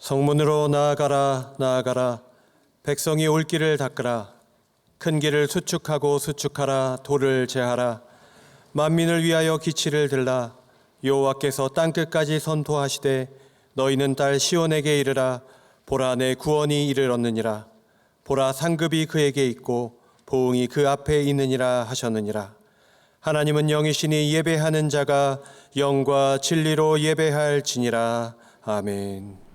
성문으로 나아가라 나아가라. 백성이 올 길을 닦으라. 큰 길을 수축하고 수축하라. 돌을 제하라. 만민을 위하여 기치를 들라. 여호와께서 땅끝까지 선포하시되 너희는 딸 시온에게 이르라. 보라, 내 구원이 이르렀느니라. 보라, 상급이 그에게 있고 보응이 그 앞에 있느니라 하셨느니라. 하나님은 영이시니 예배하는 자가 영과 진리로 예배할지니라. 아멘.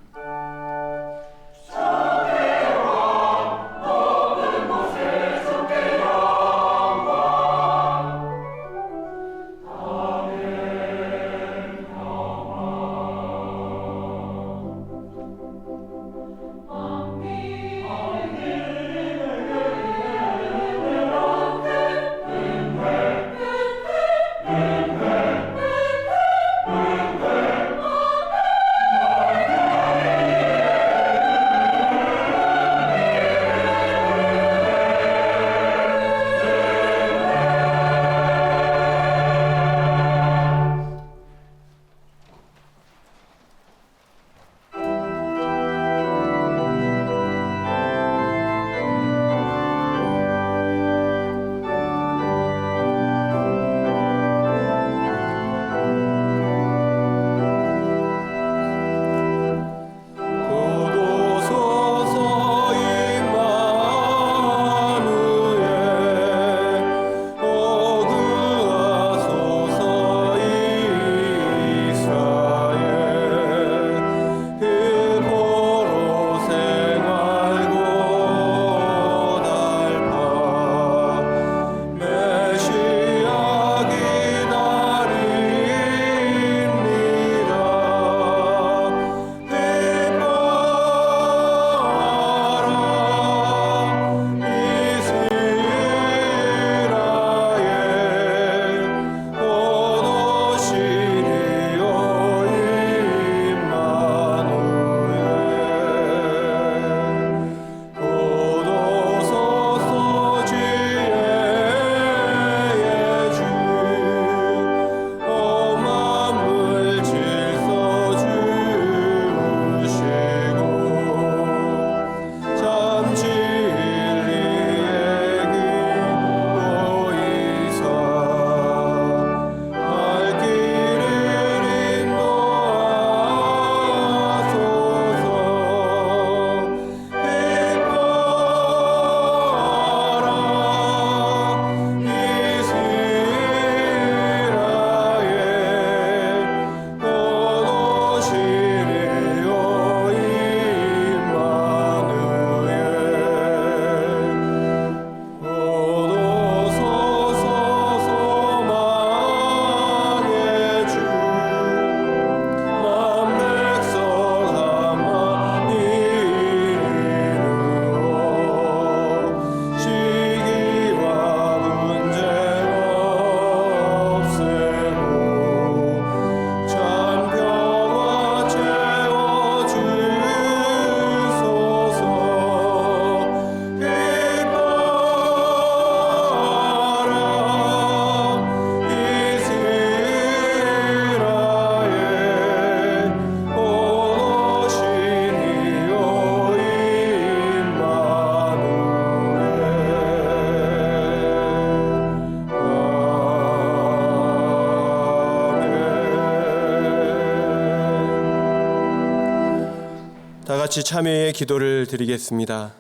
다 같이 참여의 기도를 드리겠습니다.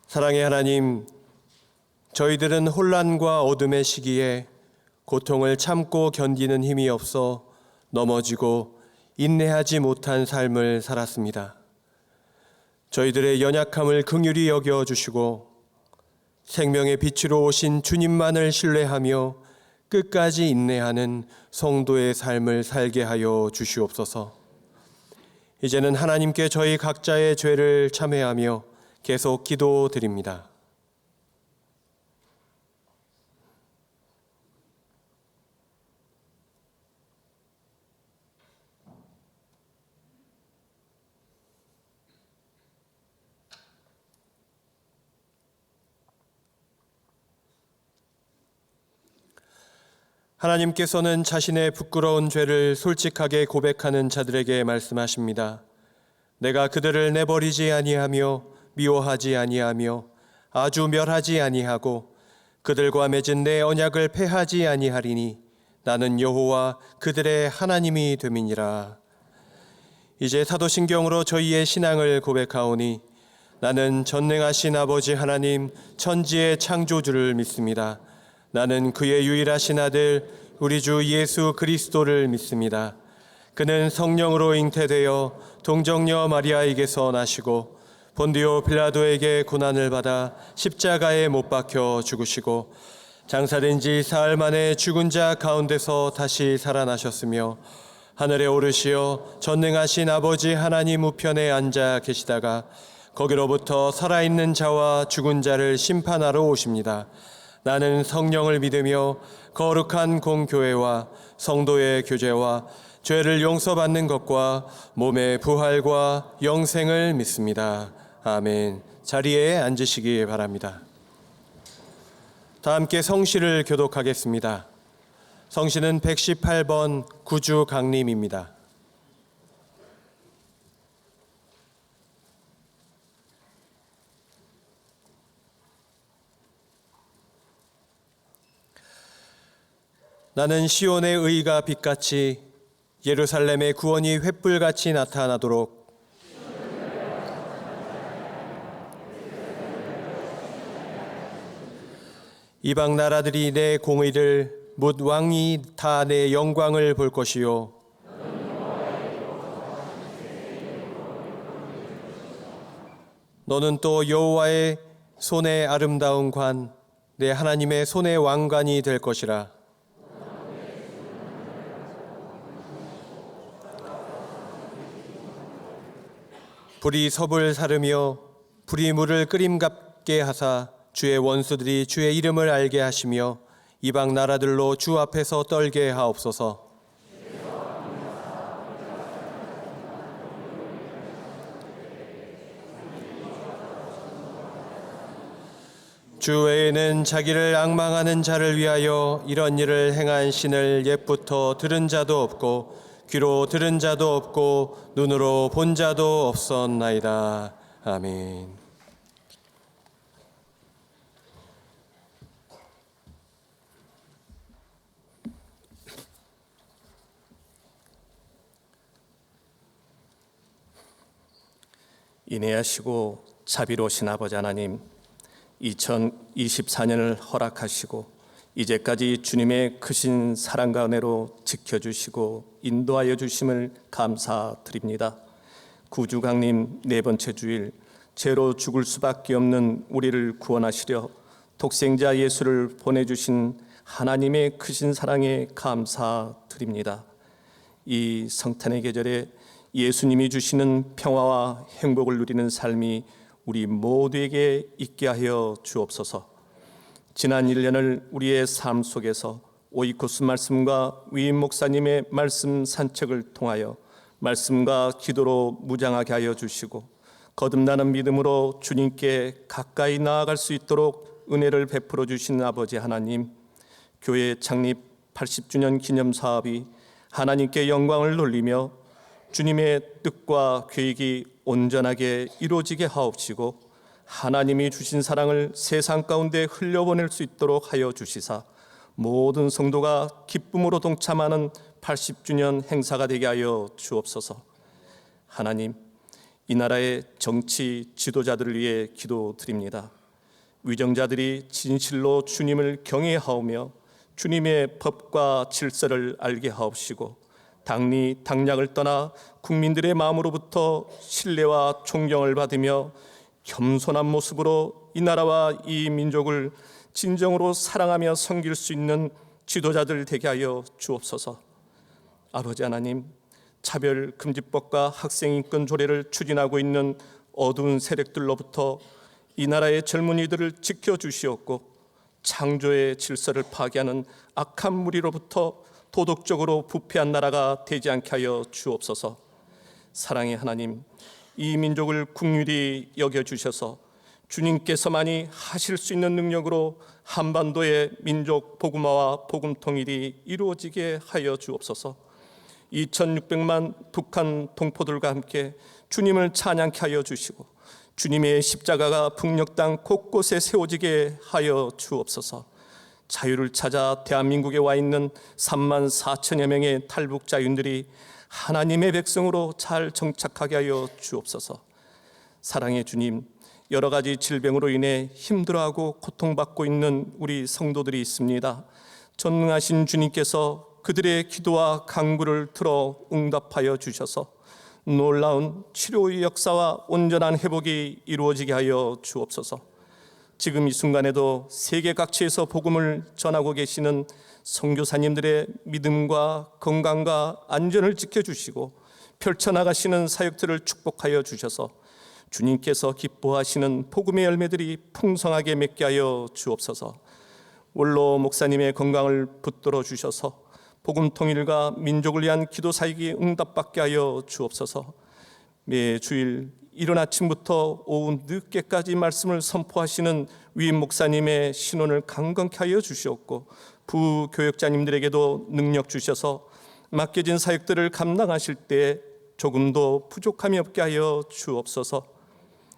사랑의 하나님, 저희들은 혼란과 어둠의 시기에 고통을 참고 견디는 힘이 없어 넘어지고 인내하지 못한 삶을 살았습니다. 저희들의 연약함을 긍휼히 여겨주시고 생명의 빛으로 오신 주님만을 신뢰하며 끝까지 인내하는 성도의 삶을 살게 하여 주시옵소서. 이제는 하나님께 저희 각자의 죄를 참회하며 계속 기도드립니다. 하나님께서는 자신의 부끄러운 죄를 솔직하게 고백하는 자들에게 말씀하십니다. 내가 그들을 내버리지 아니하며 미워하지 아니하며 아주 멸하지 아니하고 그들과 맺은 내 언약을 폐하지 아니하리니 나는 여호와 그들의 하나님이 됨이니라. 이제 사도신경으로 저희의 신앙을 고백하오니 나는 전능하신 아버지 하나님 천지의 창조주를 믿습니다. 나는 그의 유일하신 아들 우리 주 예수 그리스도를 믿습니다. 그는 성령으로 잉태되어 동정녀 마리아에게서 나시고 본디오 빌라도에게 고난을 받아 십자가에 못 박혀 죽으시고 장사된 지 사흘 만에 죽은 자 가운데서 다시 살아나셨으며 하늘에 오르시어 전능하신 아버지 하나님 우편에 앉아 계시다가 거기로부터 살아있는 자와 죽은 자를 심판하러 오십니다. 나는 성령을 믿으며 거룩한 공교회와 성도의 교제와 죄를 용서받는 것과 몸의 부활과 영생을 믿습니다. 아멘. 자리에 앉으시기 바랍니다. 다 함께 성시를 교독하겠습니다. 성시는 118번 구주 강림입니다. 나는 시온의 의가 빛같이 예루살렘의 구원이 횃불같이 나타나도록 이방 나라들이 내 공의를 묻 왕이 다 내 영광을 볼 것이요 너는 또 여호와의 손의 아름다운 관 내 하나님의 손의 왕관이 될 것이라. 불이 섭을 사르며 불이 물을 끓임갑게 하사 주의 원수들이 주의 이름을 알게 하시며 이방 나라들로 주 앞에서 떨게 하옵소서. 주 외에는 자기를 앙망하는 자를 위하여 이런 일을 행한 신을 옛부터 들은 자도 없고 귀로 들은 자도 없고 눈으로 본 자도 없었나이다. 아멘. 인애하시고 자비로우신 아버지 하나님, 2024년을 허락하시고 이제까지 주님의 크신 사랑과 은혜로 지켜주시고 인도하여 주심을 감사드립니다. 구주 강림 네 번째 주일, 죄로 죽을 수밖에 없는 우리를 구원하시려 독생자 예수를 보내주신 하나님의 크신 사랑에 감사드립니다. 이 성탄의 계절에 예수님이 주시는 평화와 행복을 누리는 삶이 우리 모두에게 있게 하여 주옵소서. 지난 1년을 우리의 삶 속에서 오이코스 말씀과 위임 목사님의 말씀 산책을 통하여 말씀과 기도로 무장하게 하여 주시고 거듭나는 믿음으로 주님께 가까이 나아갈 수 있도록 은혜를 베풀어 주신 아버지 하나님, 교회 창립 80주년 기념 사업이 하나님께 영광을 돌리며 주님의 뜻과 계획이 온전하게 이루어지게 하옵시고 하나님이 주신 사랑을 세상 가운데 흘려보낼 수 있도록 하여 주시사 모든 성도가 기쁨으로 동참하는 80주년 행사가 되게 하여 주옵소서. 하나님, 이 나라의 정치 지도자들을 위해 기도드립니다. 위정자들이 진실로 주님을 경외하오며 주님의 법과 질서를 알게 하옵시고 당리 당략을 떠나 국민들의 마음으로부터 신뢰와 존경을 받으며 겸손한 모습으로 이 나라와 이 민족을 진정으로 사랑하며 섬길 수 있는 지도자들 되게 하여 주옵소서. 아버지 하나님, 차별금지법과 학생인권 조례를 추진하고 있는 어두운 세력들로부터 이 나라의 젊은이들을 지켜주시옵고 창조의 질서를 파괴하는 악한 무리로부터 도덕적으로 부패한 나라가 되지 않게 하여 주옵소서. 사랑의 하나님, 이 민족을 긍휼히 여겨주셔서 주님께서만이 하실 수 있는 능력으로 한반도의 민족 복음화와 복음 통일이 이루어지게 하여 주옵소서. 2600만 북한 동포들과 함께 주님을 찬양케 하여 주시고 주님의 십자가가 북녘 땅 곳곳에 세워지게 하여 주옵소서. 자유를 찾아 대한민국에 와 있는 3만 4천여 명의 탈북자윤들이 하나님의 백성으로 잘 정착하게 하여 주옵소서. 사랑의 주님, 여러 가지 질병으로 인해 힘들어하고 고통받고 있는 우리 성도들이 있습니다. 전능하신 주님께서 그들의 기도와 간구를 들어 응답하여 주셔서 놀라운 치료의 역사와 온전한 회복이 이루어지게 하여 주옵소서. 지금 이 순간에도 세계 각지에서 복음을 전하고 계시는 선교사님들의 믿음과 건강과 안전을 지켜주시고 펼쳐나가시는 사역들을 축복하여 주셔서 주님께서 기뻐하시는 복음의 열매들이 풍성하게 맺게 하여 주옵소서. 원로 목사님의 건강을 붙들어 주셔서 복음 통일과 민족을 위한 기도 사역이 응답받게 하여 주옵소서. 매 주일 이른 아침부터 오후 늦게까지 말씀을 선포하시는 위임 목사님의 신원을 강건케 하여 주시옵고 부교역자님들에게도 능력 주셔서 맡겨진 사역들을 감당하실 때 조금도 부족함이 없게 하여 주옵소서.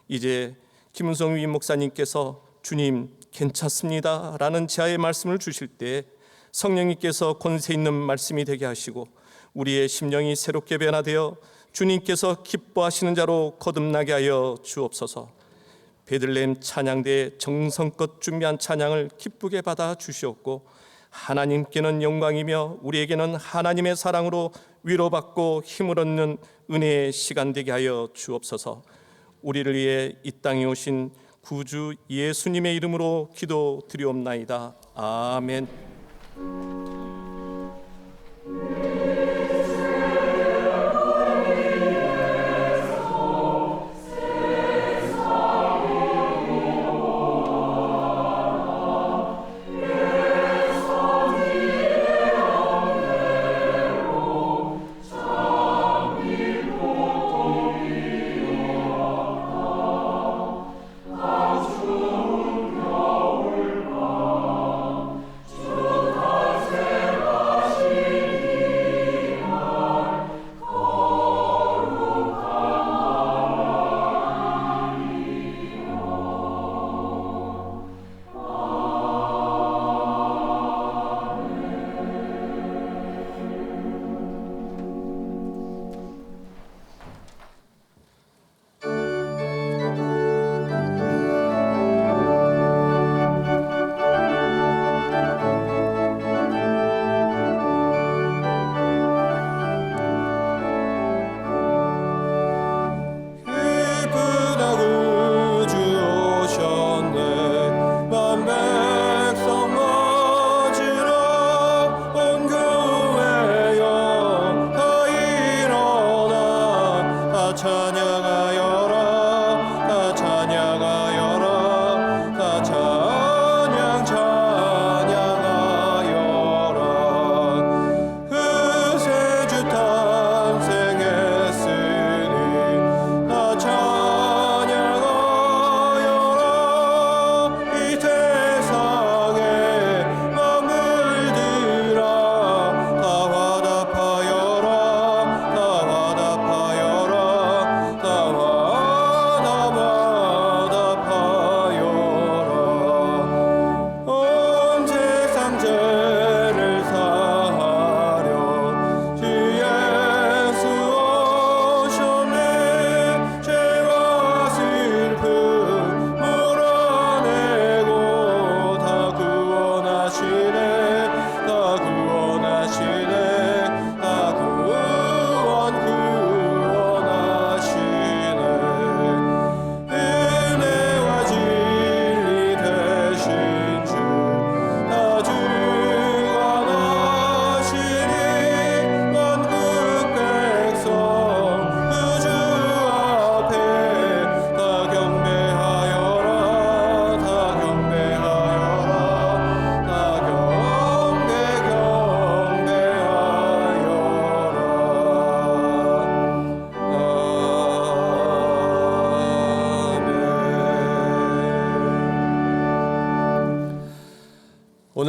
이제 김은성 위임 목사님께서 주님 괜찮습니다 라는 제아의 말씀을 주실 때 성령님께서 권세 있는 말씀이 되게 하시고 우리의 심령이 새롭게 변화되어 주님께서 기뻐하시는 자로 거듭나게 하여 주옵소서. 베들레헴 찬양대에 정성껏 준비한 찬양을 기쁘게 받아 주시옵고 하나님께는 영광이며 우리에게는 하나님의 사랑으로 위로받고 힘을 얻는 은혜의 시간 되게 하여 주옵소서. 우리를 위해 이 땅에 오신 구주 예수님의 이름으로 기도드리옵나이다. 아멘.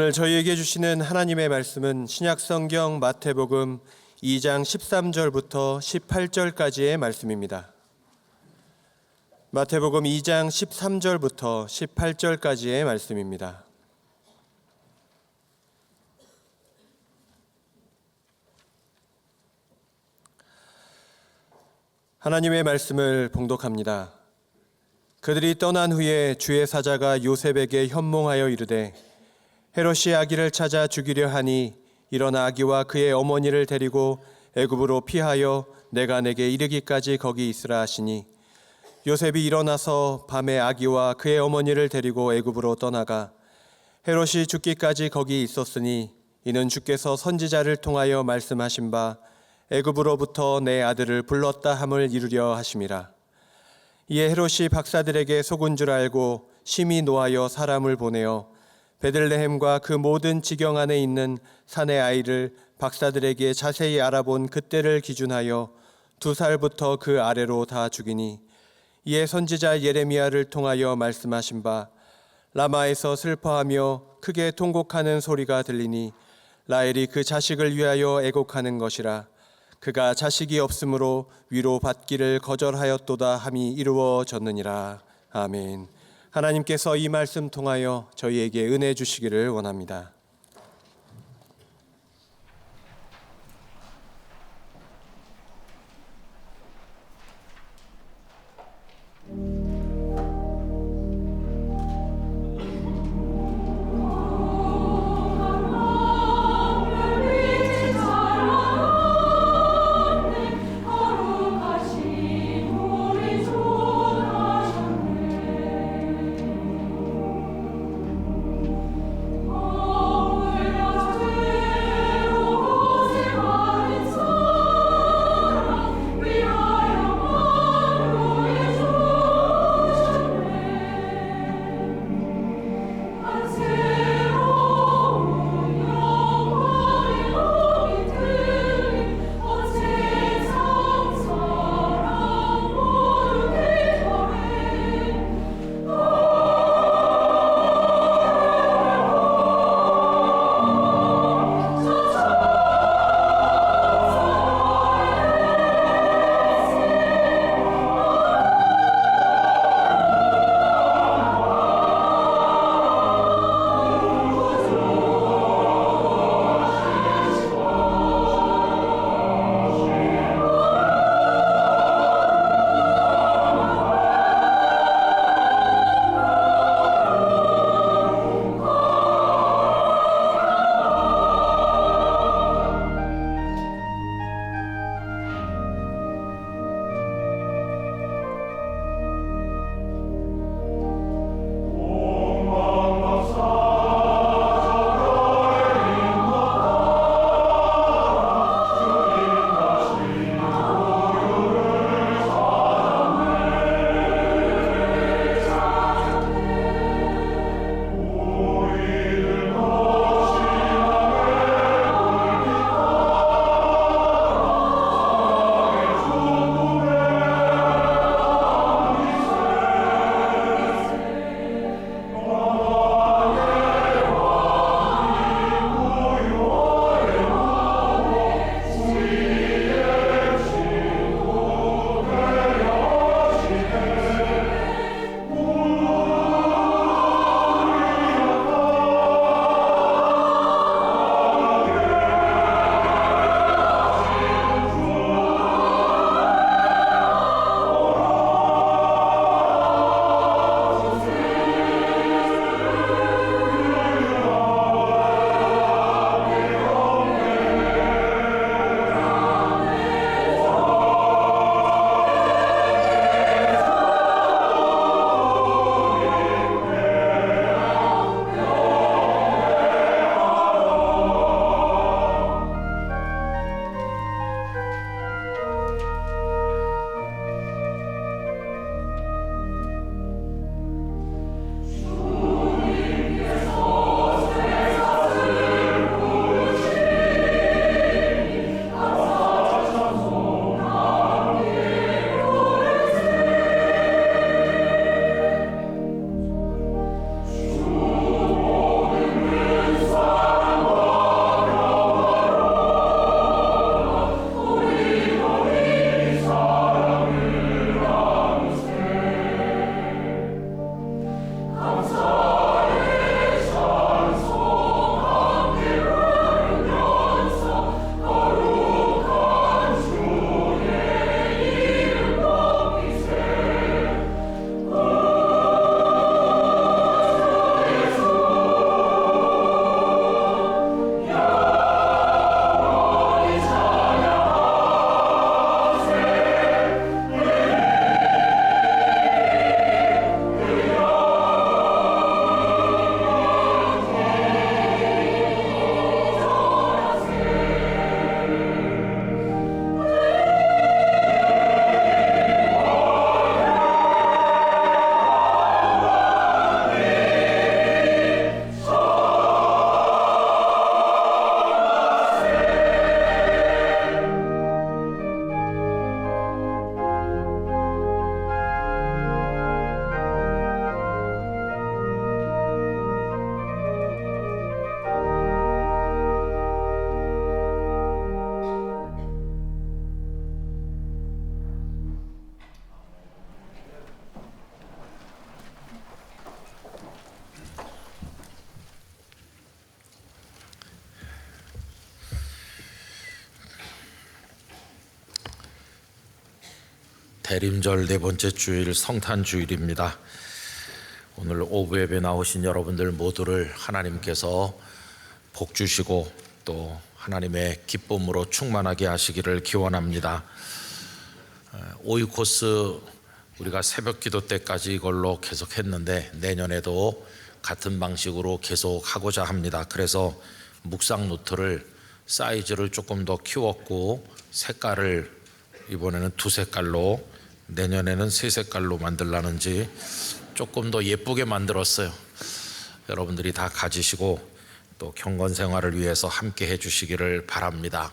오늘 저희에게 주시는 하나님의 말씀은 신약성경 마태복음 2장 13절부터 18절까지의 말씀입니다. 마태복음 2장 13절부터 18절까지의 말씀입니다. 하나님의 말씀을 봉독합니다. 그들이 떠난 후에 주의 사자가 요셉에게 현몽하여 이르되 헤롯이 아기를 찾아 죽이려 하니 일어나 아기와 그의 어머니를 데리고 애굽으로 피하여 내가 내게 이르기까지 거기 있으라 하시니 요셉이 일어나서 밤에 아기와 그의 어머니를 데리고 애굽으로 떠나가 헤롯이 죽기까지 거기 있었으니 이는 주께서 선지자를 통하여 말씀하신 바 애굽으로부터 내 아들을 불렀다 함을 이루려 하심이라. 이에 헤롯이 박사들에게 속은 줄 알고 심히 노하여 사람을 보내어 베들레헴과 그 모든 지경 안에 있는 산의 아이를 박사들에게 자세히 알아본 그때를 기준하여 2살부터 그 아래로 다 죽이니 이에 선지자 예레미야를 통하여 말씀하신 바 라마에서 슬퍼하며 크게 통곡하는 소리가 들리니 라헬이 그 자식을 위하여 애곡하는 것이라. 그가 자식이 없으므로 위로 받기를 거절하였도다 함이 이루어졌느니라. 아멘. 하나님께서 이 말씀 통하여 저희에게 은혜 주시기를 원합니다. Oh 대림절 네 번째 주일 성탄 주일입니다. 오늘 오후 예배 나오신 여러분들 모두를 하나님께서 복 주시고 또 하나님의 기쁨으로 충만하게 하시기를 기원합니다. 오후 코스 우리가 새벽 기도 때까지 이걸로 계속 했는데 내년에도 같은 방식으로 계속 하고자 합니다. 그래서 묵상 노트를 사이즈를 조금 더 키웠고 색깔을 이번에는 2색깔로 내년에는 3색깔로 만들라는지 조금 더 예쁘게 만들었어요. 여러분들이 다 가지시고 또 경건 생활을 위해서 함께 해주시기를 바랍니다.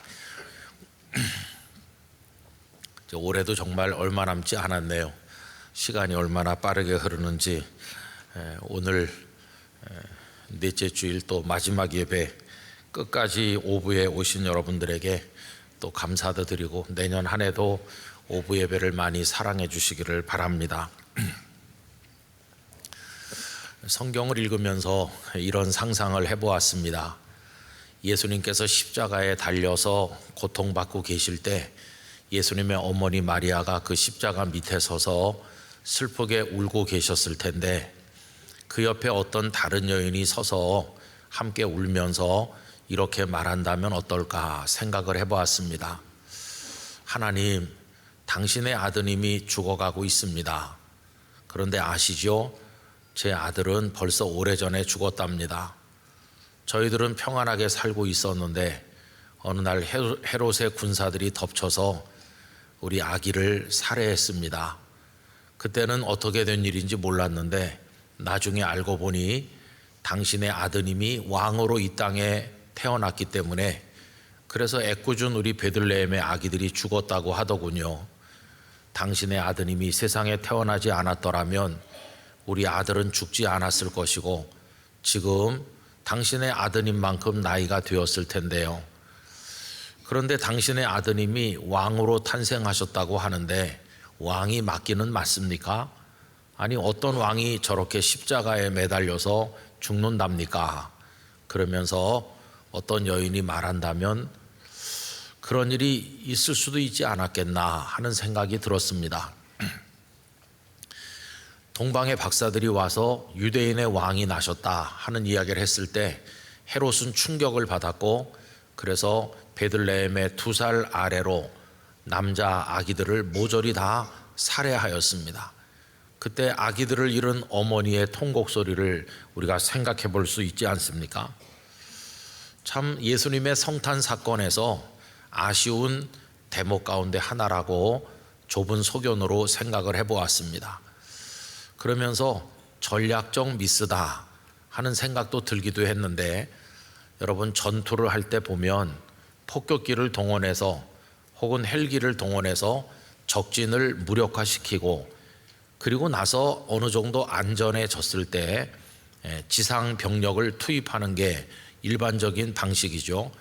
올해도 정말 얼마 남지 않았네요. 시간이 얼마나 빠르게 흐르는지. 오늘 넷째 주일 또 마지막 예배 끝까지 오부에 오신 여러분들에게 또 감사도 드리고 내년 한 해도 오부 예배를 많이 사랑해 주시기를 바랍니다. 성경을 읽으면서 이런 상상을 해보았습니다. 예수님께서 십자가에 달려서 고통받고 계실 때 예수님의 어머니 마리아가 그 십자가 밑에 서서 슬프게 울고 계셨을 텐데 그 옆에 어떤 다른 여인이 서서 함께 울면서 이렇게 말한다면 어떨까 생각을 해보았습니다. 하나님, 당신의 아드님이 죽어가고 있습니다. 그런데 아시죠? 제 아들은 벌써 오래전에 죽었답니다. 저희들은 평안하게 살고 있었는데 어느 날 헤롯의 군사들이 덮쳐서 우리 아기를 살해했습니다. 그때는 어떻게 된 일인지 몰랐는데 나중에 알고 보니 당신의 아드님이 왕으로 이 땅에 태어났기 때문에 그래서 애꿎은 우리 베들레헴의 아기들이 죽었다고 하더군요. 당신의 아드님이 세상에 태어나지 않았더라면 우리 아들은 죽지 않았을 것이고 지금 당신의 아드님만큼 나이가 되었을 텐데요. 그런데 당신의 아드님이 왕으로 탄생하셨다고 하는데 왕이 맞기는 맞습니까? 아니 어떤 왕이 저렇게 십자가에 매달려서 죽는답니까? 그러면서 어떤 여인이 말한다면 그런 일이 있을 수도 있지 않았겠나 하는 생각이 들었습니다. 동방의 박사들이 와서 유대인의 왕이 나셨다 하는 이야기를 했을 때 헤롯은 충격을 받았고 그래서 베들레헴의 2살 아래로 남자 아기들을 모조리 다 살해하였습니다. 그때 아기들을 잃은 어머니의 통곡 소리를 우리가 생각해 볼 수 있지 않습니까? 참 예수님의 성탄 사건에서 아쉬운 대목 가운데 하나라고 좁은 소견으로 생각을 해보았습니다. 그러면서 전략적 미스다 하는 생각도 들기도 했는데 여러분 전투를 할 때 보면 폭격기를 동원해서 혹은 헬기를 동원해서 적진을 무력화시키고 그리고 나서 어느 정도 안전해졌을 때 지상 병력을 투입하는 게 일반적인 방식이죠.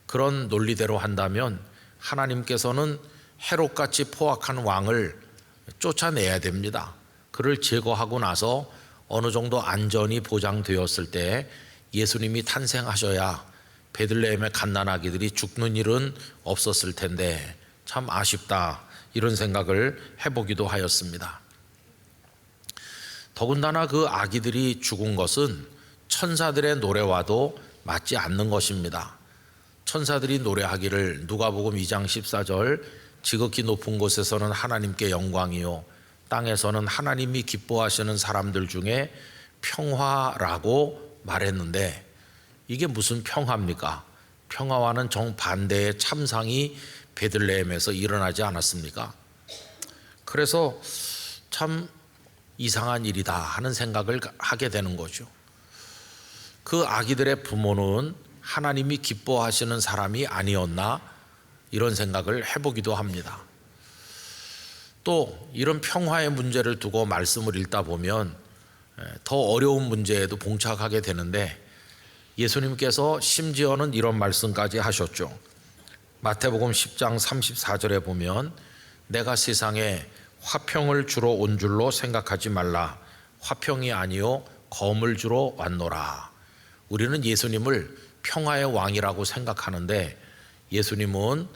그런 논리대로 한다면 하나님께서는 헤롯같이 포악한 왕을 쫓아내야 됩니다. 그를 제거하고 나서 어느 정도 안전이 보장되었을 때 예수님이 탄생하셔야 베들레헴의 갓난아기들이 죽는 일은 없었을 텐데 참 아쉽다 이런 생각을 해보기도 하였습니다. 더군다나 그 아기들이 죽은 것은 천사들의 노래와도 맞지 않는 것입니다. 천사들이 노래하기를 누가복음 2장 14절 지극히 높은 곳에서는 하나님께 영광이요 땅에서는 하나님이 기뻐하시는 사람들 중에 평화라고 말했는데 이게 무슨 평화입니까? 평화와는 정반대의 참상이 베들레헴에서 일어나지 않았습니까? 그래서 참 이상한 일이다 하는 생각을 하게 되는 거죠. 그 아기들의 부모는 하나님이 기뻐하시는 사람이 아니었나 이런 생각을 해보기도 합니다. 또 이런 평화의 문제를 두고 말씀을 읽다 보면 더 어려운 문제에도 봉착하게 되는데 예수님께서 심지어는 이런 말씀까지 하셨죠. 마태복음 10장 34절에 보면 내가 세상에 화평을 주러 온 줄로 생각하지 말라. 화평이 아니요 검을 주러 왔노라. 우리는 예수님을 평화의 왕이라고 생각하는데 예수님은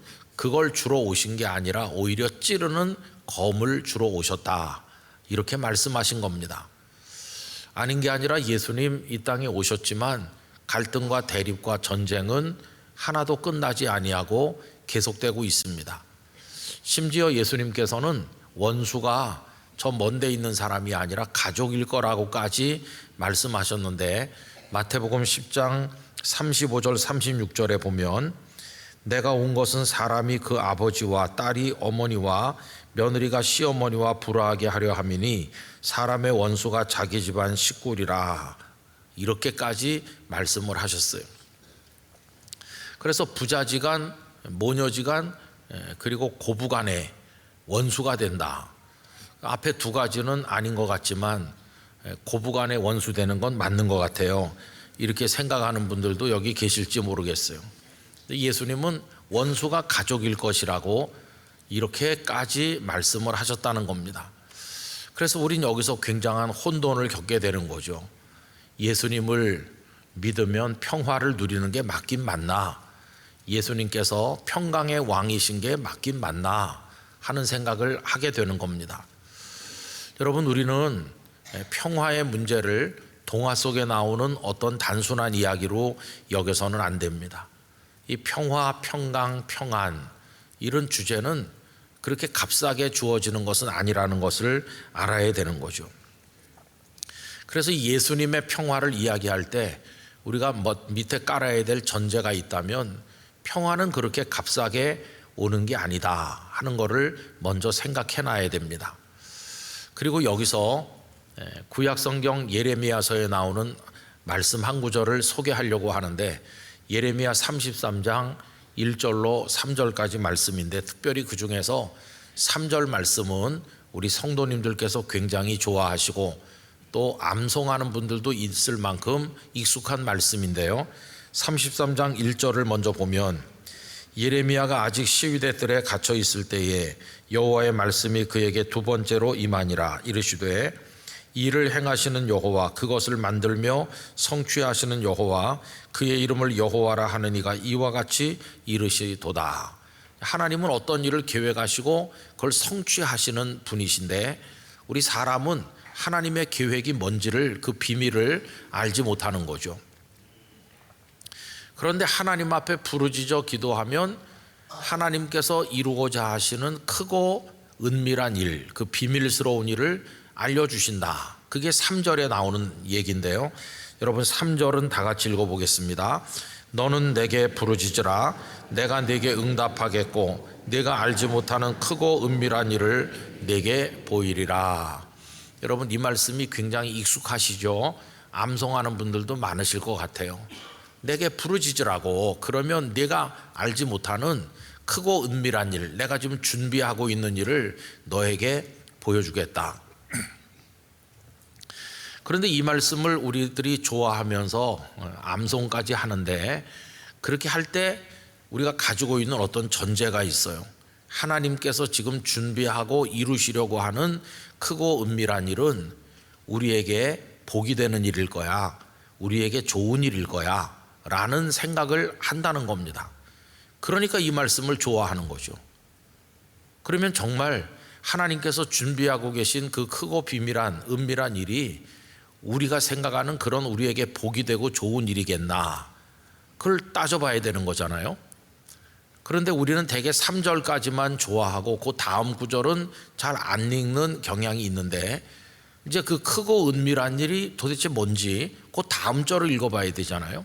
그걸 주러 오신 게 아니라 오히려 찌르는 검을 주러 오셨다. 이렇게 말씀하신 겁니다. 아닌 게 아니라 예수님 이 땅에 오셨지만 갈등과 대립과 전쟁은 하나도 끝나지 아니하고 계속되고 있습니다. 심지어 예수님께서는 원수가 저 먼데 있는 사람이 아니라 가족일 거라고까지 말씀하셨는데, 마태복음 10장 35절 36절에 보면 내가 온 것은 사람이 그 아버지와 딸이 어머니와 며느리가 시어머니와 불화하게 하려 함이니 사람의 원수가 자기 집안 식구리라, 이렇게까지 말씀을 하셨어요. 그래서 부자지간 모녀지간 그리고 고부간에 원수가 된다. 앞에 두 가지는 아닌 것 같지만 고부간에 원수 되는 건 맞는 것 같아요. 이렇게 생각하는 분들도 여기 계실지 모르겠어요. 예수님은 원수가 가족일 것이라고 이렇게까지 말씀을 하셨다는 겁니다. 그래서 우린 여기서 굉장한 혼돈을 겪게 되는 거죠. 예수님을 믿으면 평화를 누리는 게 맞긴 맞나? 예수님께서 평강의 왕이신 게 맞긴 맞나? 하는 생각을 하게 되는 겁니다. 여러분, 우리는 평화의 문제를 동화 속에 나오는 어떤 단순한 이야기로 여겨서는 안 됩니다. 이 평화, 평강, 평안, 이런 주제는 그렇게 값싸게 주어지는 것은 아니라는 것을 알아야 되는 거죠. 그래서 예수님의 평화를 이야기할 때 우리가 밑에 깔아야 될 전제가 있다면 평화는 그렇게 값싸게 오는 게 아니다 하는 것을 먼저 생각해 놔야 됩니다. 그리고 여기서 구약성경 예레미야서에 나오는 말씀 한 구절을 소개하려고 하는데, 예레미야 33장 1절로 3절까지 말씀인데, 특별히 그 중에서 3절 말씀은 우리 성도님들께서 굉장히 좋아하시고 또 암송하는 분들도 있을 만큼 익숙한 말씀인데요. 33장 1절을 먼저 보면, 예레미야가 아직 시위대 뜰에 갇혀 있을 때에 여호와의 말씀이 그에게 두 번째로 임하니라. 이르시되 이를 행하시는 여호와, 그것을 만들며 성취하시는 여호와, 그의 이름을 여호와라 하느니가 이와 같이 이르시도다. 하나님은 어떤 일을 계획하시고 그걸 성취하시는 분이신데, 우리 사람은 하나님의 계획이 뭔지를, 그 비밀을 알지 못하는 거죠. 그런데 하나님 앞에 부르짖어 기도하면 하나님께서 이루고자 하시는 크고 은밀한 일, 그 비밀스러운 일을 알려주신다. 그게 3절에 나오는 얘기인데요. 여러분, 3절은 다 같이 읽어보겠습니다. 너는 내게 부르짖으라. 내가 내게 응답하겠고 내가 알지 못하는 크고 은밀한 일을 내게 보이리라. 여러분, 이 말씀이 굉장히 익숙하시죠? 암송하는 분들도 많으실 것 같아요. 내게 부르짖으라고, 그러면 내가 알지 못하는 크고 은밀한 일, 내가 지금 준비하고 있는 일을 너에게 보여주겠다. 그런데 이 말씀을 우리들이 좋아하면서 암송까지 하는데, 그렇게 할 때 우리가 가지고 있는 어떤 전제가 있어요. 하나님께서 지금 준비하고 이루시려고 하는 크고 은밀한 일은 우리에게 복이 되는 일일 거야, 우리에게 좋은 일일 거야 라는 생각을 한다는 겁니다. 그러니까 이 말씀을 좋아하는 거죠. 그러면 정말 하나님께서 준비하고 계신 그 크고 비밀한 은밀한 일이 우리가 생각하는 그런 우리에게 복이 되고 좋은 일이겠나, 그걸 따져봐야 되는 거잖아요. 그런데 우리는 대개 3절까지만 좋아하고 그 다음 구절은 잘 안 읽는 경향이 있는데, 이제 그 크고 은밀한 일이 도대체 뭔지 그 다음 절을 읽어봐야 되잖아요.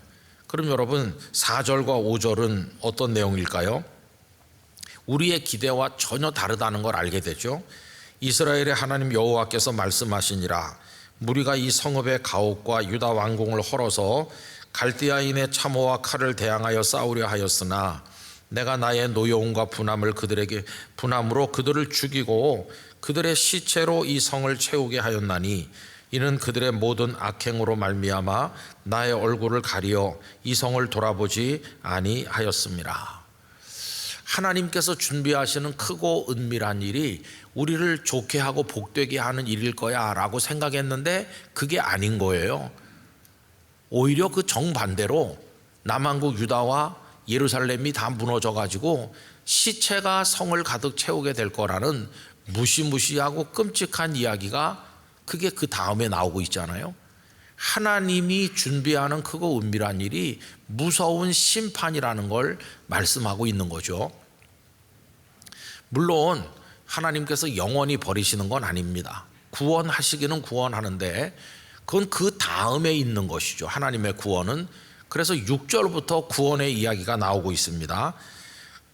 그럼 여러분, 4절과 5절은 어떤 내용일까요? 우리의 기대와 전혀 다르다는 걸 알게 되죠. 이스라엘의 하나님 여호와께서 말씀하시니라. 무리가 이 성읍의 가옥과 유다 왕궁을 헐어서 갈대아인의 참호와 칼을 대항하여 싸우려 하였으나 내가 나의 노여움과 분함으로 그들을 죽이고 그들의 시체로 이 성을 채우게 하였나니, 이는 그들의 모든 악행으로 말미암아 나의 얼굴을 가리어 이 성을 돌아보지 아니하였습니다. 하나님께서 준비하시는 크고 은밀한 일이 우리를 좋게 하고 복되게 하는 일일 거야 라고 생각했는데 그게 아닌 거예요. 오히려 그 정반대로 남한국 유다와 예루살렘이 다 무너져 가지고 시체가 성을 가득 채우게 될 거라는 무시무시하고 끔찍한 이야기가 그게 그 다음에 나오고 있잖아요. 하나님이 준비하는 크고 은밀한 일이 무서운 심판이라는 걸 말씀하고 있는 거죠. 물론 하나님께서 영원히 버리시는 건 아닙니다. 구원하시기는 구원하는데 그건 그 다음에 있는 것이죠. 하나님의 구원은. 그래서 6절부터 구원의 이야기가 나오고 있습니다.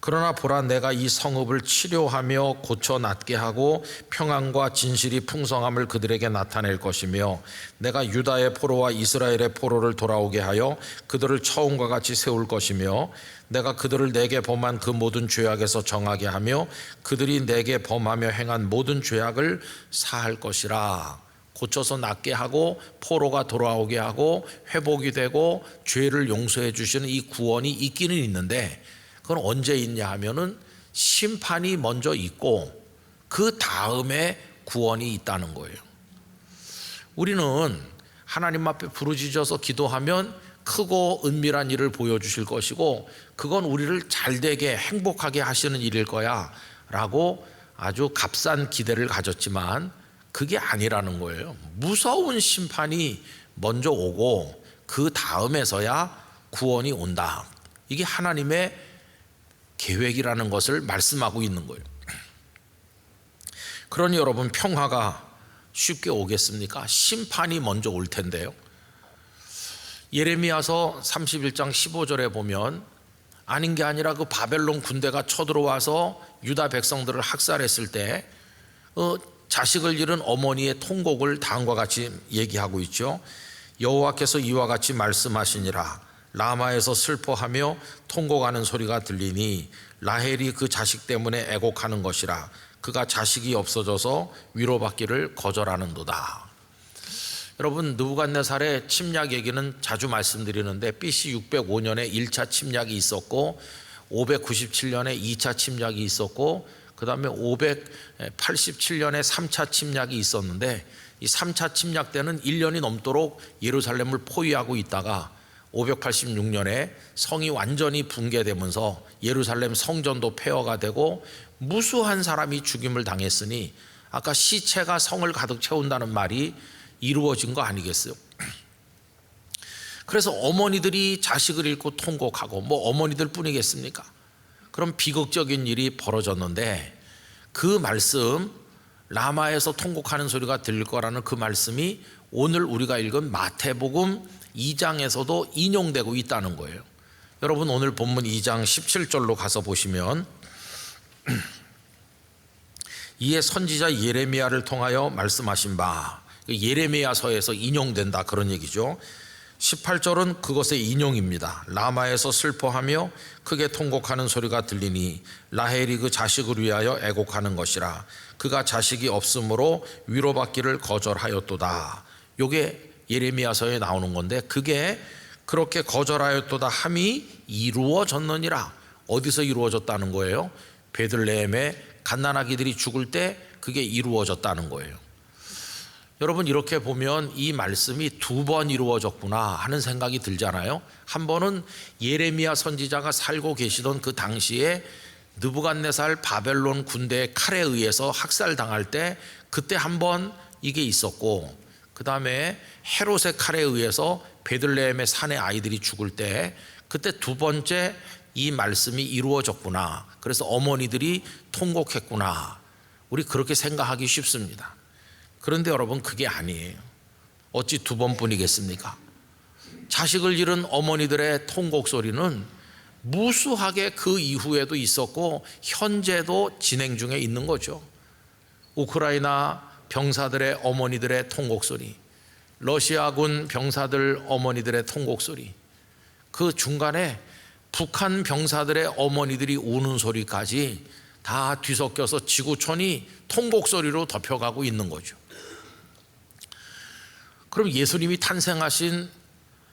그러나 보라, 내가 이 성읍을 치료하며 고쳐 낫게 하고 평안과 진실이 풍성함을 그들에게 나타낼 것이며 내가 유다의 포로와 이스라엘의 포로를 돌아오게 하여 그들을 처음과 같이 세울 것이며 내가 그들을 내게 범한 그 모든 죄악에서 정하게 하며 그들이 내게 범하며 행한 모든 죄악을 사할 것이라. 고쳐서 낫게 하고 포로가 돌아오게 하고 회복이 되고 죄를 용서해 주시는 이 구원이 있기는 있는데 그건 언제 있냐 하면은 심판이 먼저 있고 그 다음에 구원이 있다는 거예요. 우리는 하나님 앞에 부르짖어서 기도하면 크고 은밀한 일을 보여주실 것이고 그건 우리를 잘되게 행복하게 하시는 일일 거야 라고 아주 값싼 기대를 가졌지만 그게 아니라는 거예요. 무서운 심판이 먼저 오고 그 다음에서야 구원이 온다. 이게 하나님의 계획이라는 것을 말씀하고 있는 거예요. 그러니 여러분, 평화가 쉽게 오겠습니까? 심판이 먼저 올 텐데요. 예레미야서 31장 15절에 보면 아닌 게 아니라 그 바벨론 군대가 쳐들어와서 유다 백성들을 학살했을 때 자식을 잃은 어머니의 통곡을 다음과 같이 얘기하고 있죠. 여호와께서 이와 같이 말씀하시니라. 라마에서 슬퍼하며 통곡하는 소리가 들리니 라헬이 그 자식 때문에 애곡하는 것이라. 그가 자식이 없어져서 위로받기를 거절하는도다. 여러분, 느부갓네살의 침략 얘기는 자주 말씀드리는데 BC 605년에 1차 침략이 있었고 597년에 2차 침략이 있었고 그 다음에 587년에 3차 침략이 있었는데 이 3차 침략 때는 1년이 넘도록 예루살렘을 포위하고 있다가 586년에 성이 완전히 붕괴되면서 예루살렘 성전도 폐허가 되고 무수한 사람이 죽임을 당했으니 아까 시체가 성을 가득 채운다는 말이 이루어진 거 아니겠어요? 그래서 어머니들이 자식을 잃고 통곡하고 뭐 어머니들 뿐이겠습니까? 그럼 비극적인 일이 벌어졌는데 그 말씀, 라마에서 통곡하는 소리가 들릴 거라는 그 말씀이 오늘 우리가 읽은 마태복음 2장에서도 인용되고 있다는 거예요. 여러분, 오늘 본문 2장 17절로 가서 보시면 이에 선지자 예레미야를 통하여 말씀하신 바, 예레미야서에서 인용된다 그런 얘기죠. 18절은 그것의 인용입니다. 라마에서 슬퍼하며 크게 통곡하는 소리가 들리니 라헬이 그 자식을 위하여 애곡하는 것이라. 그가 자식이 없으므로 위로받기를 거절하였도다. 요게 예레미야서에 나오는 건데 그게 그렇게 거절하였도다 함이 이루어졌느니라. 어디서 이루어졌다는 거예요? 베들레헴에 갓난아기들이 죽을 때 그게 이루어졌다는 거예요. 여러분, 이렇게 보면 이 말씀이 두 번 이루어졌구나 하는 생각이 들잖아요. 한 번은 예레미야 선지자가 살고 계시던 그 당시에 느부갓네살 바벨론 군대의 칼에 의해서 학살당할 때 그때 한 번 이게 있었고 그 다음에 헤롯의 칼에 의해서 베들레헴의 산의 아이들이 죽을 때 그때 두 번째 이 말씀이 이루어졌구나. 그래서 어머니들이 통곡했구나. 우리 그렇게 생각하기 쉽습니다. 그런데 여러분, 그게 아니에요. 어찌 두 번뿐이겠습니까? 자식을 잃은 어머니들의 통곡 소리는 무수하게 그 이후에도 있었고 현재도 진행 중에 있는 거죠. 우크라이나 병사들의 어머니들의 통곡 소리, 러시아군 병사들 어머니들의 통곡 소리, 그 중간에 북한 병사들의 어머니들이 우는 소리까지 다 뒤섞여서 지구촌이 통곡 소리로 덮여가고 있는 거죠. 그럼 예수님이 탄생하신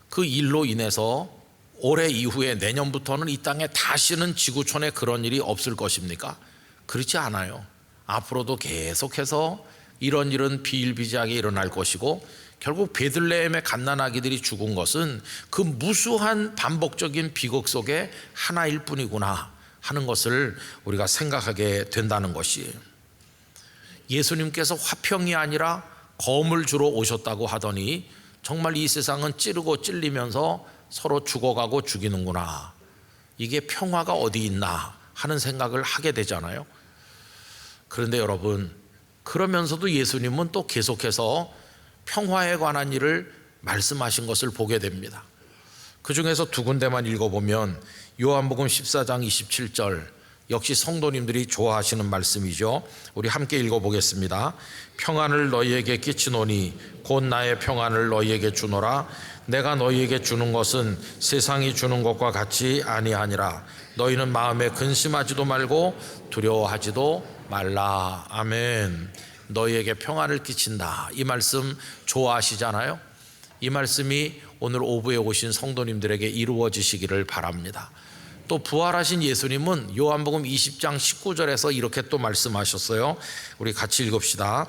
그 일로 인해서 올해 이후에 내년부터는 이 땅에 다시는 지구촌에 그런 일이 없을 것입니까? 그렇지 않아요. 앞으로도 계속해서 이런 일은 비일비재하게 일어날 것이고 결국 베들레헴의 갓난아기들이 죽은 것은 그 무수한 반복적인 비극 속의 하나일 뿐이구나. 하는 것을 우리가 생각하게 된다는 것이에요. 예수님께서 화평이 아니라 검을 주러 오셨다고 하더니 정말 이 세상은 찌르고 찔리면서 서로 죽어가고 죽이는구나. 이게 평화가 어디 있나 하는 생각을 하게 되잖아요. 그런데 여러분, 그러면서도 예수님은 또 계속해서 평화에 관한 일을 말씀하신 것을 보게 됩니다. 그 중에서 두 군데만 읽어보면 요한복음 14장 27절, 역시 성도님들이 좋아하시는 말씀이죠. 우리 함께 읽어보겠습니다. 평안을 너희에게 끼치노니 곧 나의 평안을 너희에게 주노라. 내가 너희에게 주는 것은 세상이 주는 것과 같이 아니하니라. 너희는 마음에 근심하지도 말고 두려워하지도 말라. 아멘. 너희에게 평안을 끼친다. 이 말씀 좋아하시잖아요. 이 말씀이 오늘 오후에 오신 성도님들에게 이루어지시기를 바랍니다. 또 부활하신 예수님은 요한복음 20장 19절에서 이렇게 또 말씀하셨어요. 우리 같이 읽읍시다.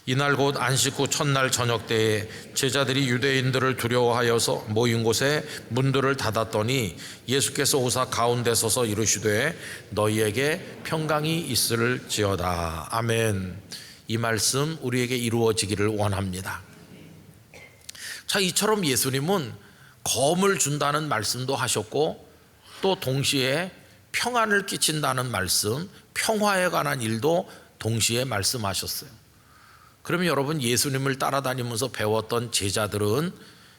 이날 곧 안식 후 첫날 저녁 때에 제자들이 유대인들을 두려워하여서 모인 곳에 문들을 닫았더니 예수께서 오사 가운데 서서 이르시되 너희에게 평강이 있을지어다. 아멘. 이 말씀 우리에게 이루어지기를 원합니다. 자, 이처럼 예수님은 검을 준다는 말씀도 하셨고 또 동시에 평안을 끼친다는 말씀, 평화에 관한 일도 동시에 말씀하셨어요. 그러면 여러분, 예수님을 따라다니면서 배웠던 제자들은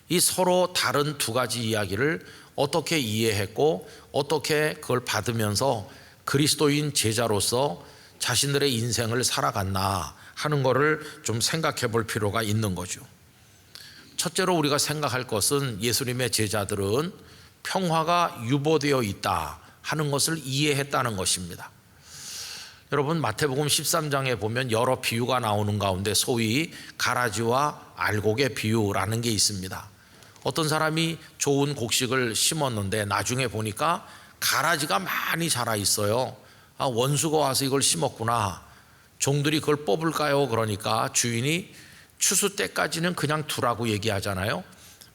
이 서로 다른 두 가지 이야기를 어떻게 이해했고 어떻게 그걸 받으면서 그리스도인 제자로서 자신들의 인생을 살아갔나 하는 것을 좀 생각해 볼 필요가 있는 거죠. 첫째로 우리가 생각할 것은 예수님의 제자들은 평화가 유보되어 있다 하는 것을 이해했다는 것입니다. 여러분, 마태복음 13장에 보면 여러 비유가 나오는 가운데 소위 가라지와 알곡의 비유라는 게 있습니다. 어떤 사람이 좋은 곡식을 심었는데 나중에 보니까 가라지가 많이 자라 있어요. 아, 원수가 와서 이걸 심었구나. 종들이 그걸 뽑을까요? 그러니까 주인이 추수 때까지는 그냥 두라고 얘기하잖아요.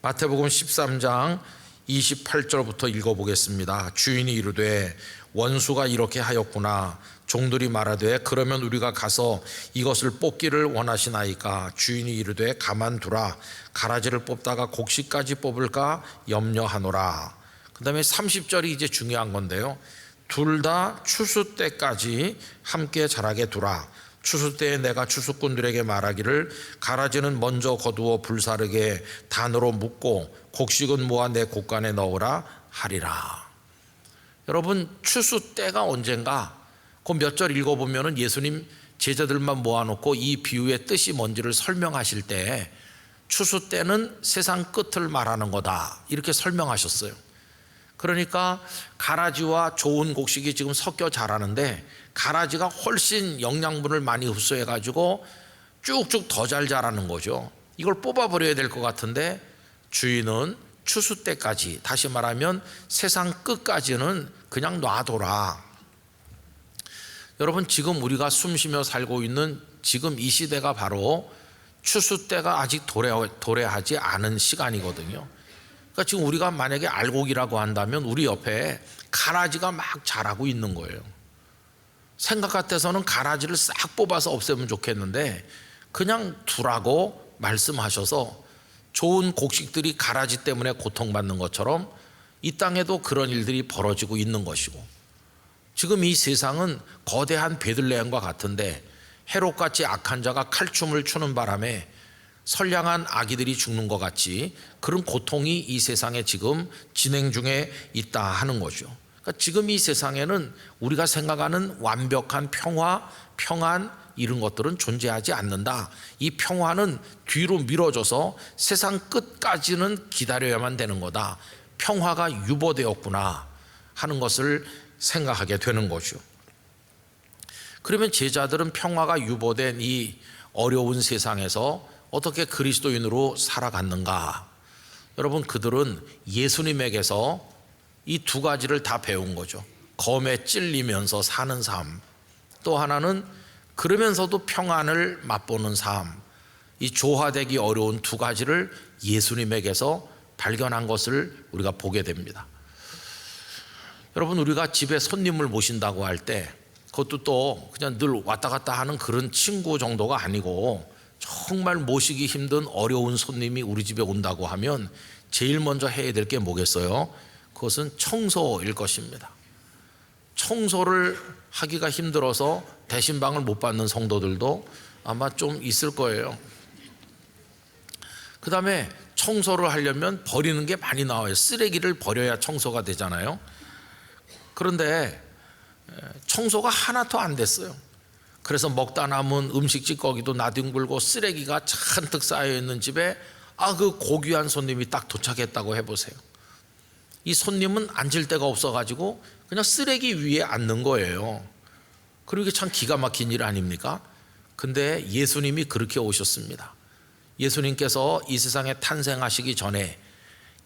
마태복음 13장 28절부터 읽어보겠습니다. 주인이 이르되 원수가 이렇게 하였구나. 종들이 말하되 그러면 우리가 가서 이것을 뽑기를 원하시나이까. 주인이 이르되 가만두라. 가라지를 뽑다가 곡식까지 뽑을까 염려하노라. 그 다음에 30절이 이제 중요한 건데요. 둘 다 추수 때까지 함께 자라게 두라. 추수 때에 내가 추수꾼들에게 말하기를 가라지는 먼저 거두어 불사르게 단으로 묶고 곡식은 모아 내 곡간에 넣으라 하리라. 여러분, 추수 때가 언젠가 그 몇 절 읽어보면 예수님 제자들만 모아놓고 이 비유의 뜻이 뭔지를 설명하실 때 추수 때는 세상 끝을 말하는 거다 이렇게 설명하셨어요. 그러니까 가라지와 좋은 곡식이 지금 섞여 자라는데 가라지가 훨씬 영양분을 많이 흡수해 가지고 쭉쭉 더 잘 자라는 거죠. 이걸 뽑아버려야 될 것 같은데 주인은 추수 때까지, 다시 말하면 세상 끝까지는 그냥 놔둬라. 여러분, 지금 우리가 숨쉬며 살고 있는 지금 이 시대가 바로 추수 때가 아직 도래하지 않은 시간이거든요. 그러니까 지금 우리가 만약에 알곡이라고 한다면 우리 옆에 가라지가 막 자라고 있는 거예요. 생각 같아서는 가라지를 싹 뽑아서 없애면 좋겠는데 그냥 두라고 말씀하셔서 좋은 곡식들이 가라지 때문에 고통받는 것처럼 이 땅에도 그런 일들이 벌어지고 있는 것이고, 지금 이 세상은 거대한 베들레헴과 같은데 헤롯같이 악한 자가 칼춤을 추는 바람에 선량한 아기들이 죽는 것 같이 그런 고통이 이 세상에 지금 진행 중에 있다 하는 거죠. 그러니까 지금 이 세상에는 우리가 생각하는 완벽한 평화, 평안 이런 것들은 존재하지 않는다. 이 평화는 뒤로 미뤄져서 세상 끝까지는 기다려야만 되는 거다. 평화가 유보되었구나 하는 것을 생각하게 되는 거죠. 그러면 제자들은 평화가 유보된 이 어려운 세상에서 어떻게 그리스도인으로 살아갔는가? 여러분, 그들은 예수님에게서 이 두 가지를 다 배운 거죠. 검에 찔리면서 사는 삶, 또 하나는 그러면서도 평안을 맛보는 삶. 이 조화되기 어려운 두 가지를 예수님에게서 발견한 것을 우리가 보게 됩니다. 여러분, 우리가 집에 손님을 모신다고 할 때 그것도 또 그냥 늘 왔다 갔다 하는 그런 친구 정도가 아니고 정말 모시기 힘든 어려운 손님이 우리 집에 온다고 하면 제일 먼저 해야 될 게 뭐겠어요? 그것은 청소일 것입니다. 청소를 하기가 힘들어서 대신방을 못 받는 성도들도 아마 좀 있을 거예요. 그 다음에 청소를 하려면 버리는 게 많이 나와요. 쓰레기를 버려야 청소가 되잖아요. 그런데 청소가 하나도 안 됐어요. 그래서 먹다 남은 음식 찌꺼기도 나뒹굴고 쓰레기가 잔뜩 쌓여있는 집에 그 고귀한 손님이 딱 도착했다고 해보세요. 이 손님은 앉을 데가 없어가지고 그냥 쓰레기 위에 앉는 거예요. 그리고 이게 참 기가 막힌 일 아닙니까? 근데 예수님이 그렇게 오셨습니다. 예수님께서 이 세상에 탄생하시기 전에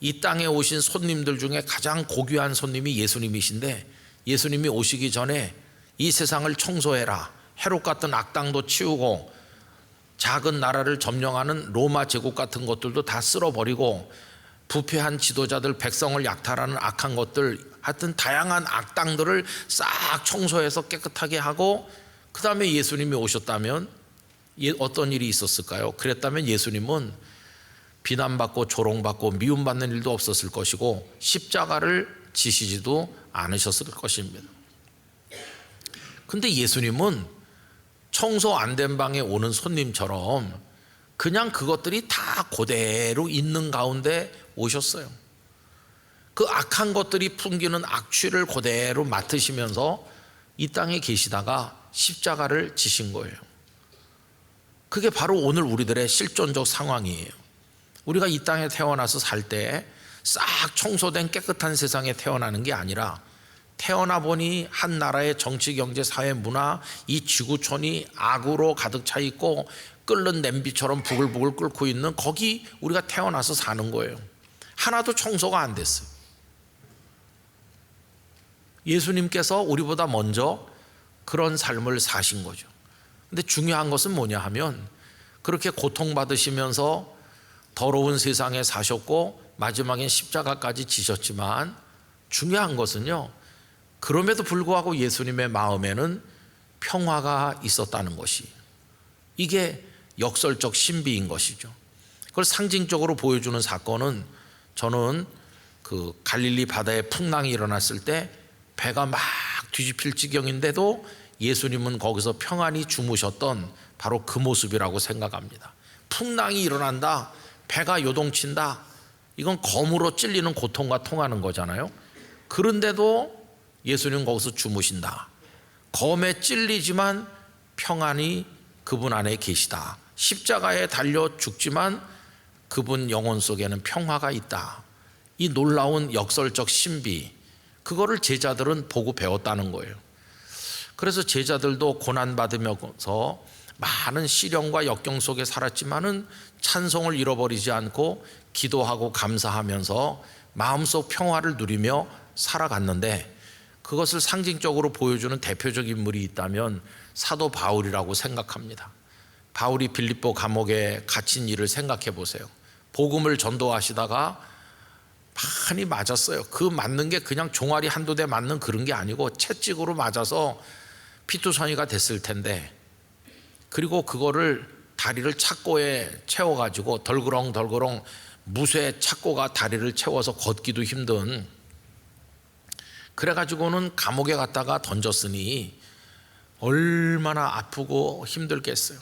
이 땅에 오신 손님들 중에 가장 고귀한 손님이 예수님이신데, 예수님이 오시기 전에 이 세상을 청소해라, 헤롯 같은 악당도 치우고 작은 나라를 점령하는 로마 제국 같은 것들도 다 쓸어버리고 부패한 지도자들, 백성을 약탈하는 악한 것들, 하여튼 다양한 악당들을 싹 청소해서 깨끗하게 하고, 그 다음에 예수님이 오셨다면 어떤 일이 있었을까요? 그랬다면 예수님은 비난받고 조롱받고 미움받는 일도 없었을 것이고 십자가를 지시지도 않으셨을 것입니다. 근데 예수님은 청소 안 된 방에 오는 손님처럼 그냥 그것들이 다 그대로 있는 가운데 오셨어요. 그 악한 것들이 풍기는 악취를 그대로 맡으시면서 이 땅에 계시다가 십자가를 지신 거예요. 그게 바로 오늘 우리들의 실존적 상황이에요. 우리가 이 땅에 태어나서 살 때 싹 청소된 깨끗한 세상에 태어나는 게 아니라, 태어나 보니 한 나라의 정치, 경제, 사회, 문화, 이 지구촌이 악으로 가득 차 있고 끓는 냄비처럼 부글부글 끓고 있는 거기 우리가 태어나서 사는 거예요. 하나도 청소가 안 됐어요. 예수님께서 우리보다 먼저 그런 삶을 사신 거죠. 근데 중요한 것은 뭐냐 하면, 그렇게 고통받으시면서 더러운 세상에 사셨고 마지막엔 십자가까지 지셨지만, 중요한 것은요, 그럼에도 불구하고 예수님의 마음에는 평화가 있었다는 것이, 이게 역설적 신비인 것이죠. 그걸 상징적으로 보여주는 사건은, 저는 그 갈릴리 바다에 풍랑이 일어났을 때 배가 막 뒤집힐 지경인데도 예수님은 거기서 평안히 주무셨던 바로 그 모습이라고 생각합니다. 풍랑이 일어난다, 배가 요동친다, 이건 검으로 찔리는 고통과 통하는 거잖아요. 그런데도 예수님 거기서 주무신다. 검에 찔리지만 평안히 그분 안에 계시다. 십자가에 달려 죽지만 그분 영혼 속에는 평화가 있다. 이 놀라운 역설적 신비, 그거를 제자들은 보고 배웠다는 거예요. 그래서 제자들도 고난받으면서 많은 시련과 역경 속에 살았지만은 찬송을 잃어버리지 않고 기도하고 감사하면서 마음속 평화를 누리며 살아갔는데, 그것을 상징적으로 보여주는 대표적 인물이 있다면 사도 바울이라고 생각합니다. 바울이 빌립보 감옥에 갇힌 일을 생각해 보세요. 복음을 전도하시다가 많이 맞았어요. 그 맞는 게 그냥 종아리 한두 대 맞는 그런 게 아니고 채찍으로 맞아서 피투성이가 됐을 텐데, 그리고 그거를 다리를 착고에 채워가지고 덜그렁 무쇠 착고가 다리를 채워서 걷기도 힘든, 그래가지고는 감옥에 갔다가 던졌으니 얼마나 아프고 힘들겠어요.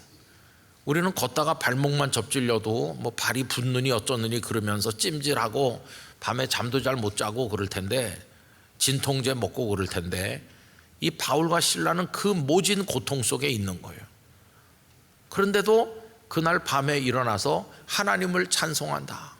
우리는 걷다가 발목만 접질려도 뭐 발이 붓느니 어쩌느니 그러면서 찜질하고 밤에 잠도 잘 못 자고 그럴 텐데, 진통제 먹고 그럴 텐데, 이 바울과 실라는 그 모진 고통 속에 있는 거예요. 그런데도 그날 밤에 일어나서 하나님을 찬송한다,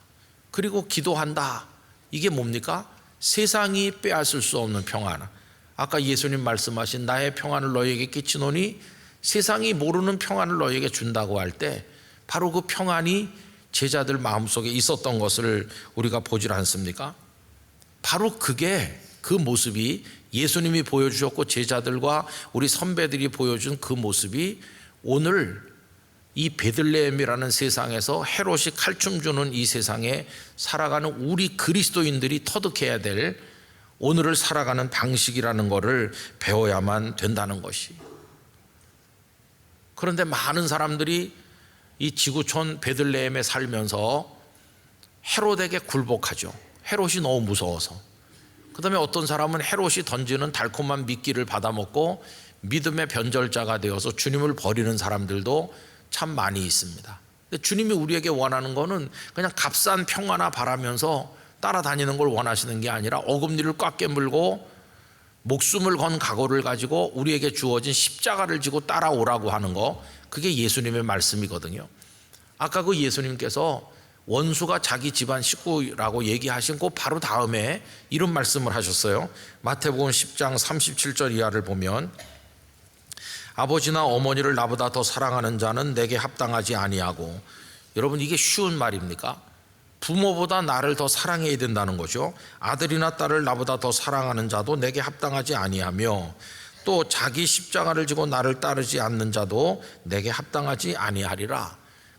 그리고 기도한다. 이게 뭡니까? 세상이 빼앗을 수 없는 평안. 아까 예수님 말씀하신 나의 평안을 너희에게 끼치노니 세상이 모르는 평안을 너희에게 준다고 할 때, 바로 그 평안이 제자들 마음속에 있었던 것을 우리가 보질 않습니까? 바로 그게, 그 모습이 예수님이 보여주셨고 제자들과 우리 선배들이 보여준 그 모습이 오늘 이 베들레헴이라는 세상에서 헤롯이 칼춤 주는 이 세상에 살아가는 우리 그리스도인들이 터득해야 될 오늘을 살아가는 방식이라는 것을 배워야만 된다는 것이. 그런데 많은 사람들이 이 지구촌 베들레헴에 살면서 헤롯에게 굴복하죠. 헤롯이 너무 무서워서. 그 다음에 어떤 사람은 헤롯이 던지는 달콤한 미끼를 받아먹고 믿음의 변절자가 되어서 주님을 버리는 사람들도 참 많이 있습니다. 근데 주님이 우리에게 원하는 거는 그냥 값싼 평화나 바라면서 따라다니는 걸 원하시는 게 아니라 어금니를 꽉 깨물고 목숨을 건 각오를 가지고 우리에게 주어진 십자가를 지고 따라오라고 하는 거, 그게 예수님의 말씀이거든요. 아까 그 예수님께서 원수가 자기 집안 식구라고 얘기하신 그 바로 다음에 이런 말씀을 하셨어요. 마태복음 10장 37절 이하를 보면, 아버지나 어머니를 나보다 더 사랑하는 자는 내게 합당하지 아니하고. 여러분, 이게 쉬운 말입니까? 부모보다 나를 더 사랑해야 된다는 거죠. 아들이나 딸을 나보다 더 사랑하는 자도 내게 합당하지 아니하며, 또 자기 십자가를 지고 나를 따르지 않는 자도 내게 합당하지 아니하리라.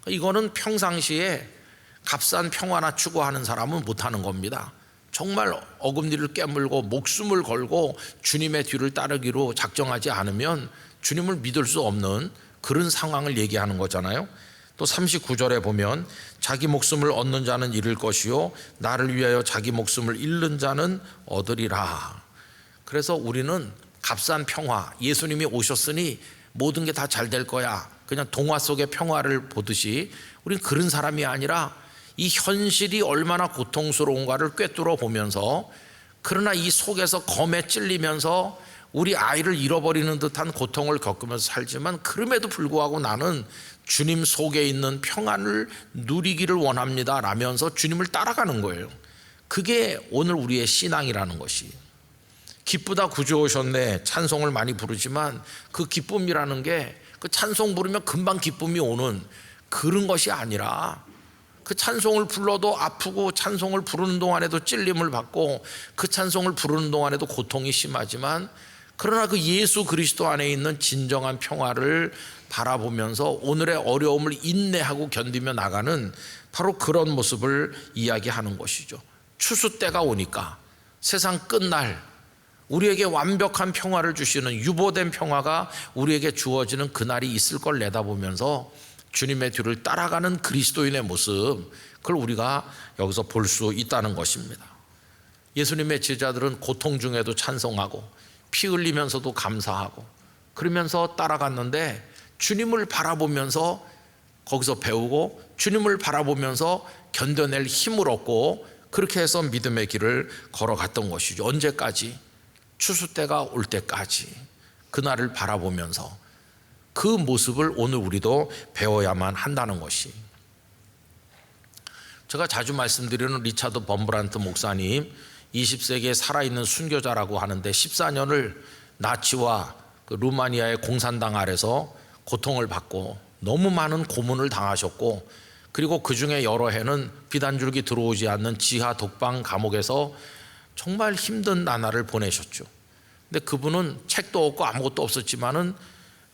이거는 평상시에 값싼 평화나 추구하는 사람은 못하는 겁니다. 정말 어금니를 깨물고 목숨을 걸고 주님의 뒤를 따르기로 작정하지 않으면 주님을 믿을 수 없는 그런 상황을 얘기하는 거잖아요. 또 39절에 보면, 자기 목숨을 얻는 자는 잃을 것이요 나를 위하여 자기 목숨을 잃는 자는 얻으리라. 그래서 우리는 값싼 평화, 예수님이 오셨으니 모든 게 다 잘 될 거야, 그냥 동화 속의 평화를 보듯이 우리는 그런 사람이 아니라 이 현실이 얼마나 고통스러운가를 꿰뚫어 보면서, 그러나 이 속에서 검에 찔리면서 우리 아이를 잃어버리는 듯한 고통을 겪으면서 살지만, 그럼에도 불구하고 나는 주님 속에 있는 평안을 누리기를 원합니다 라면서 주님을 따라가는 거예요. 그게 오늘 우리의 신앙이라는 것이. 기쁘다 구주 오셨네 찬송을 많이 부르지만, 그 기쁨이라는 게 그 찬송 부르면 금방 기쁨이 오는 그런 것이 아니라, 그 찬송을 불러도 아프고 찬송을 부르는 동안에도 찔림을 받고 그 찬송을 부르는 동안에도 고통이 심하지만, 그러나 그 예수 그리스도 안에 있는 진정한 평화를 바라보면서 오늘의 어려움을 인내하고 견디며 나가는 바로 그런 모습을 이야기하는 것이죠. 추수 때가 오니까, 세상 끝날 우리에게 완벽한 평화를 주시는 유보된 평화가 우리에게 주어지는 그날이 있을 걸 내다보면서 주님의 뒤를 따라가는 그리스도인의 모습, 그걸 우리가 여기서 볼 수 있다는 것입니다. 예수님의 제자들은 고통 중에도 찬송하고 피 흘리면서도 감사하고 그러면서 따라갔는데, 주님을 바라보면서 거기서 배우고 주님을 바라보면서 견뎌낼 힘을 얻고, 그렇게 해서 믿음의 길을 걸어갔던 것이죠. 언제까지? 추수 때가 올 때까지 그날을 바라보면서 그 모습을 오늘 우리도 배워야만 한다는 것이. 제가 자주 말씀드리는 리차드 범브란트 목사님, 20세기에 살아있는 순교자라고 하는데 14년을 나치와 그 루마니아의 공산당 아래서 고통을 받고 너무 많은 고문을 당하셨고, 그리고 그 중에 여러 해는 비단줄기 들어오지 않는 지하 독방 감옥에서 정말 힘든 나날을 보내셨죠. 근데 그분은 책도 없고 아무것도 없었지만은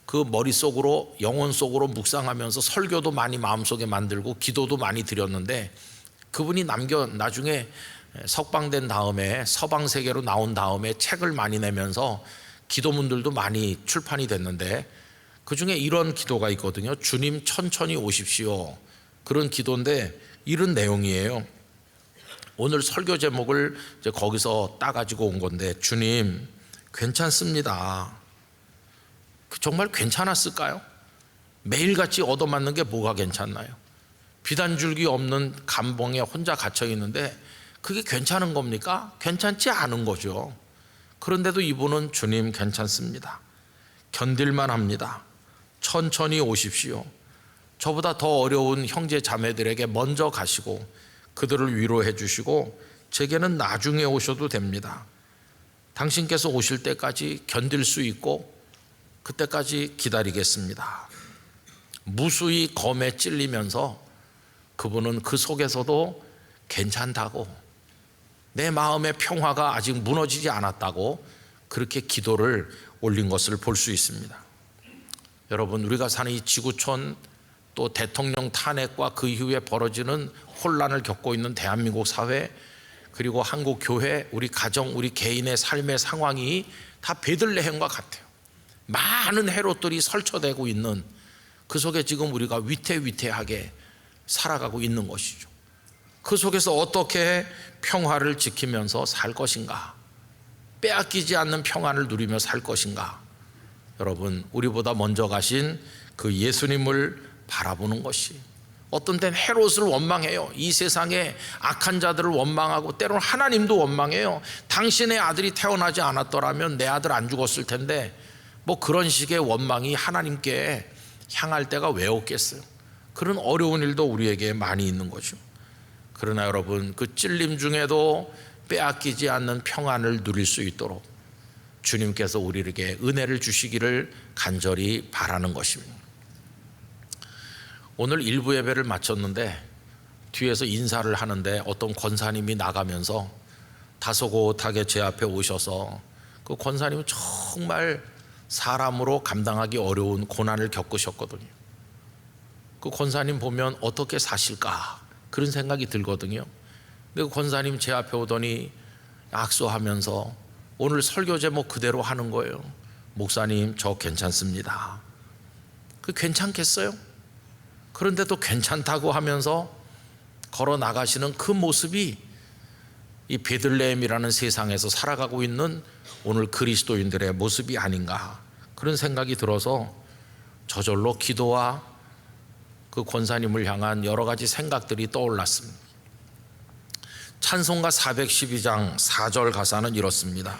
그 머릿속으로, 영혼 속으로 묵상하면서 설교도 많이 마음속에 만들고 기도도 많이 드렸는데, 그분이 나중에 석방된 다음에 서방 세계로 나온 다음에 책을 많이 내면서 기도문들도 많이 출판이 됐는데, 그 중에 이런 기도가 있거든요. 주님 천천히 오십시오. 그런 기도인데 이런 내용이에요. 오늘 설교 제목을 이제 거기서 따가지고 온 건데, 주님 괜찮습니다. 정말 괜찮았을까요? 매일같이 얻어맞는 게 뭐가 괜찮나요? 비단줄기 없는 감봉에 혼자 갇혀 있는데 그게 괜찮은 겁니까? 괜찮지 않은 거죠. 그런데도 이분은 주님 괜찮습니다. 견딜만 합니다. 천천히 오십시오. 저보다 더 어려운 형제 자매들에게 먼저 가시고 그들을 위로해 주시고 제게는 나중에 오셔도 됩니다. 당신께서 오실 때까지 견딜 수 있고 그때까지 기다리겠습니다. 무수히 검에 찔리면서 그분은 그 속에서도 괜찮다고, 내 마음의 평화가 아직 무너지지 않았다고 그렇게 기도를 올린 것을 볼 수 있습니다. 여러분, 우리가 사는 이 지구촌, 또 대통령 탄핵과 그 이후에 벌어지는 혼란을 겪고 있는 대한민국 사회, 그리고 한국 교회, 우리 가정, 우리 개인의 삶의 상황이 다 베들레헴과 같아요. 많은 헤롯들이 설쳐대고 있는 그 속에 지금 우리가 위태위태하게 살아가고 있는 것이죠. 그 속에서 어떻게 평화를 지키면서 살 것인가, 빼앗기지 않는 평안을 누리며 살 것인가. 여러분, 우리보다 먼저 가신 그 예수님을 바라보는 것이, 어떤 때는 헤롯을 원망해요. 이 세상에 악한 자들을 원망하고 때로는 하나님도 원망해요. 당신의 아들이 태어나지 않았더라면 내 아들 안 죽었을 텐데, 뭐 그런 식의 원망이 하나님께 향할 때가 왜 없겠어요. 그런 어려운 일도 우리에게 많이 있는 거죠. 그러나 여러분, 그 찔림 중에도 빼앗기지 않는 평안을 누릴 수 있도록 주님께서 우리에게 은혜를 주시기를 간절히 바라는 것입니다. 오늘 일부 예배를 마쳤는데 뒤에서 인사를 하는데 어떤 권사님이 나가면서 다소곳하게 제 앞에 오셔서, 그 권사님은 정말 사람으로 감당하기 어려운 고난을 겪으셨거든요. 그 권사님 보면 어떻게 사실까 그런 생각이 들거든요. 근데 그 권사님 제 앞에 오더니 악수하면서 오늘 설교 제목 그대로 하는 거예요. 목사님, 저 괜찮습니다. 그 괜찮겠어요? 그런데 또 괜찮다고 하면서 걸어 나가시는 그 모습이 이 베들레헴이라는 세상에서 살아가고 있는 오늘 그리스도인들의 모습이 아닌가, 그런 생각이 들어서 저절로 기도와 그 권사님을 향한 여러 가지 생각들이 떠올랐습니다. 찬송가 412장 4절 가사는 이렇습니다.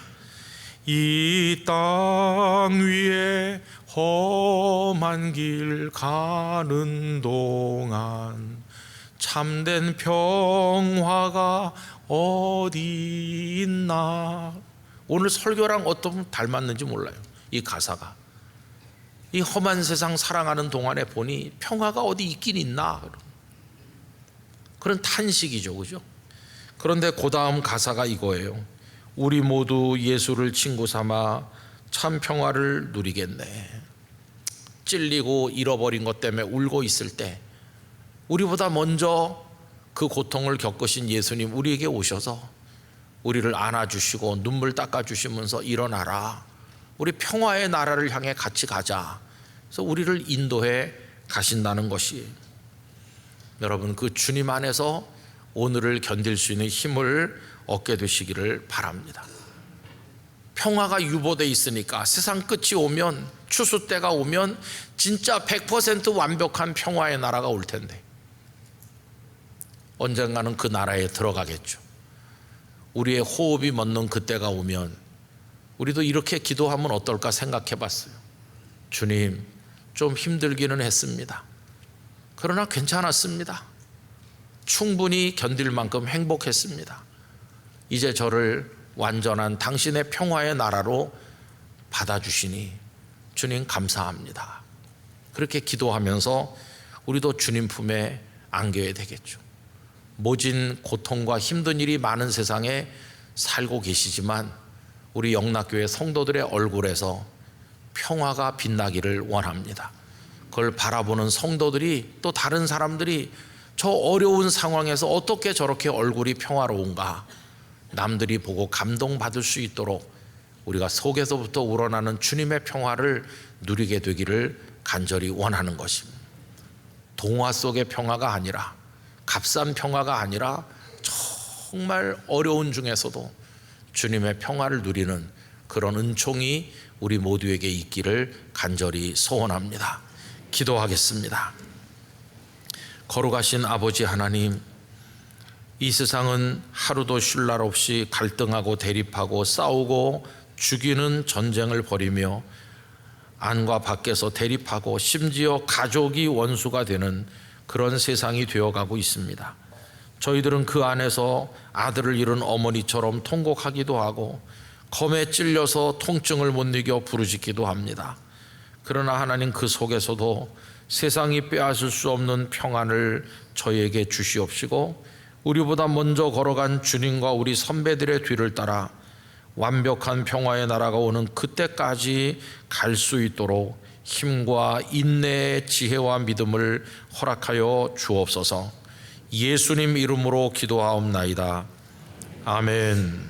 이 땅 위에 험한 길 가는 동안 참된 평화가 어디 있나. 오늘 설교랑 어떤 닮았는지 몰라요. 이 가사가, 이 험한 세상 살아가는 동안에 보니 평화가 어디 있긴 있나, 그런 탄식이죠, 그죠? 그런데 그 다음 가사가 이거예요. 우리 모두 예수를 친구 삼아 참 평화를 누리겠네. 찔리고 잃어버린 것 때문에 울고 있을 때 우리보다 먼저 그 고통을 겪으신 예수님 우리에게 오셔서 우리를 안아주시고 눈물 닦아주시면서 일어나라, 우리 평화의 나라를 향해 같이 가자. 그래서 우리를 인도해 가신다는 것이, 여러분, 그 주님 안에서 오늘을 견딜 수 있는 힘을 얻게 되시기를 바랍니다. 평화가 유보되어 있으니까 세상 끝이 오면, 추수 때가 오면 진짜 100% 완벽한 평화의 나라가 올 텐데 언젠가는 그 나라에 들어가겠죠. 우리의 호흡이 멎는 그때가 오면 우리도 이렇게 기도하면 어떨까 생각해 봤어요. 주님, 좀 힘들기는 했습니다. 그러나 괜찮았습니다. 충분히 견딜 만큼 행복했습니다. 이제 저를 완전한 당신의 평화의 나라로 받아주시니 주님 감사합니다. 그렇게 기도하면서 우리도 주님 품에 안겨야 되겠죠. 모진 고통과 힘든 일이 많은 세상에 살고 계시지만 우리 영락교회 성도들의 얼굴에서 평화가 빛나기를 원합니다. 그걸 바라보는 성도들이, 또 다른 사람들이 저 어려운 상황에서 어떻게 저렇게 얼굴이 평화로운가, 남들이 보고 감동받을 수 있도록 우리가 속에서부터 우러나는 주님의 평화를 누리게 되기를 간절히 원하는 것입니다. 동화 속의 평화가 아니라, 값싼 평화가 아니라 정말 어려운 중에서도 주님의 평화를 누리는 그런 은총이 우리 모두에게 있기를 간절히 소원합니다. 기도하겠습니다. 거룩하신 아버지 하나님, 이 세상은 하루도 쉴 날 없이 갈등하고 대립하고 싸우고 죽이는 전쟁을 벌이며 안과 밖에서 대립하고 심지어 가족이 원수가 되는 그런 세상이 되어가고 있습니다. 저희들은 그 안에서 아들을 잃은 어머니처럼 통곡하기도 하고 검에 찔려서 통증을 못 이겨 부르짖기도 합니다. 그러나 하나님, 그 속에서도 세상이 빼앗을 수 없는 평안을 저희에게 주시옵시고 우리보다 먼저 걸어간 주님과 우리 선배들의 뒤를 따라 완벽한 평화의 나라가 오는 그때까지 갈 수 있도록 힘과 인내의 지혜와 믿음을 허락하여 주옵소서. 예수님 이름으로 기도하옵나이다. 아멘.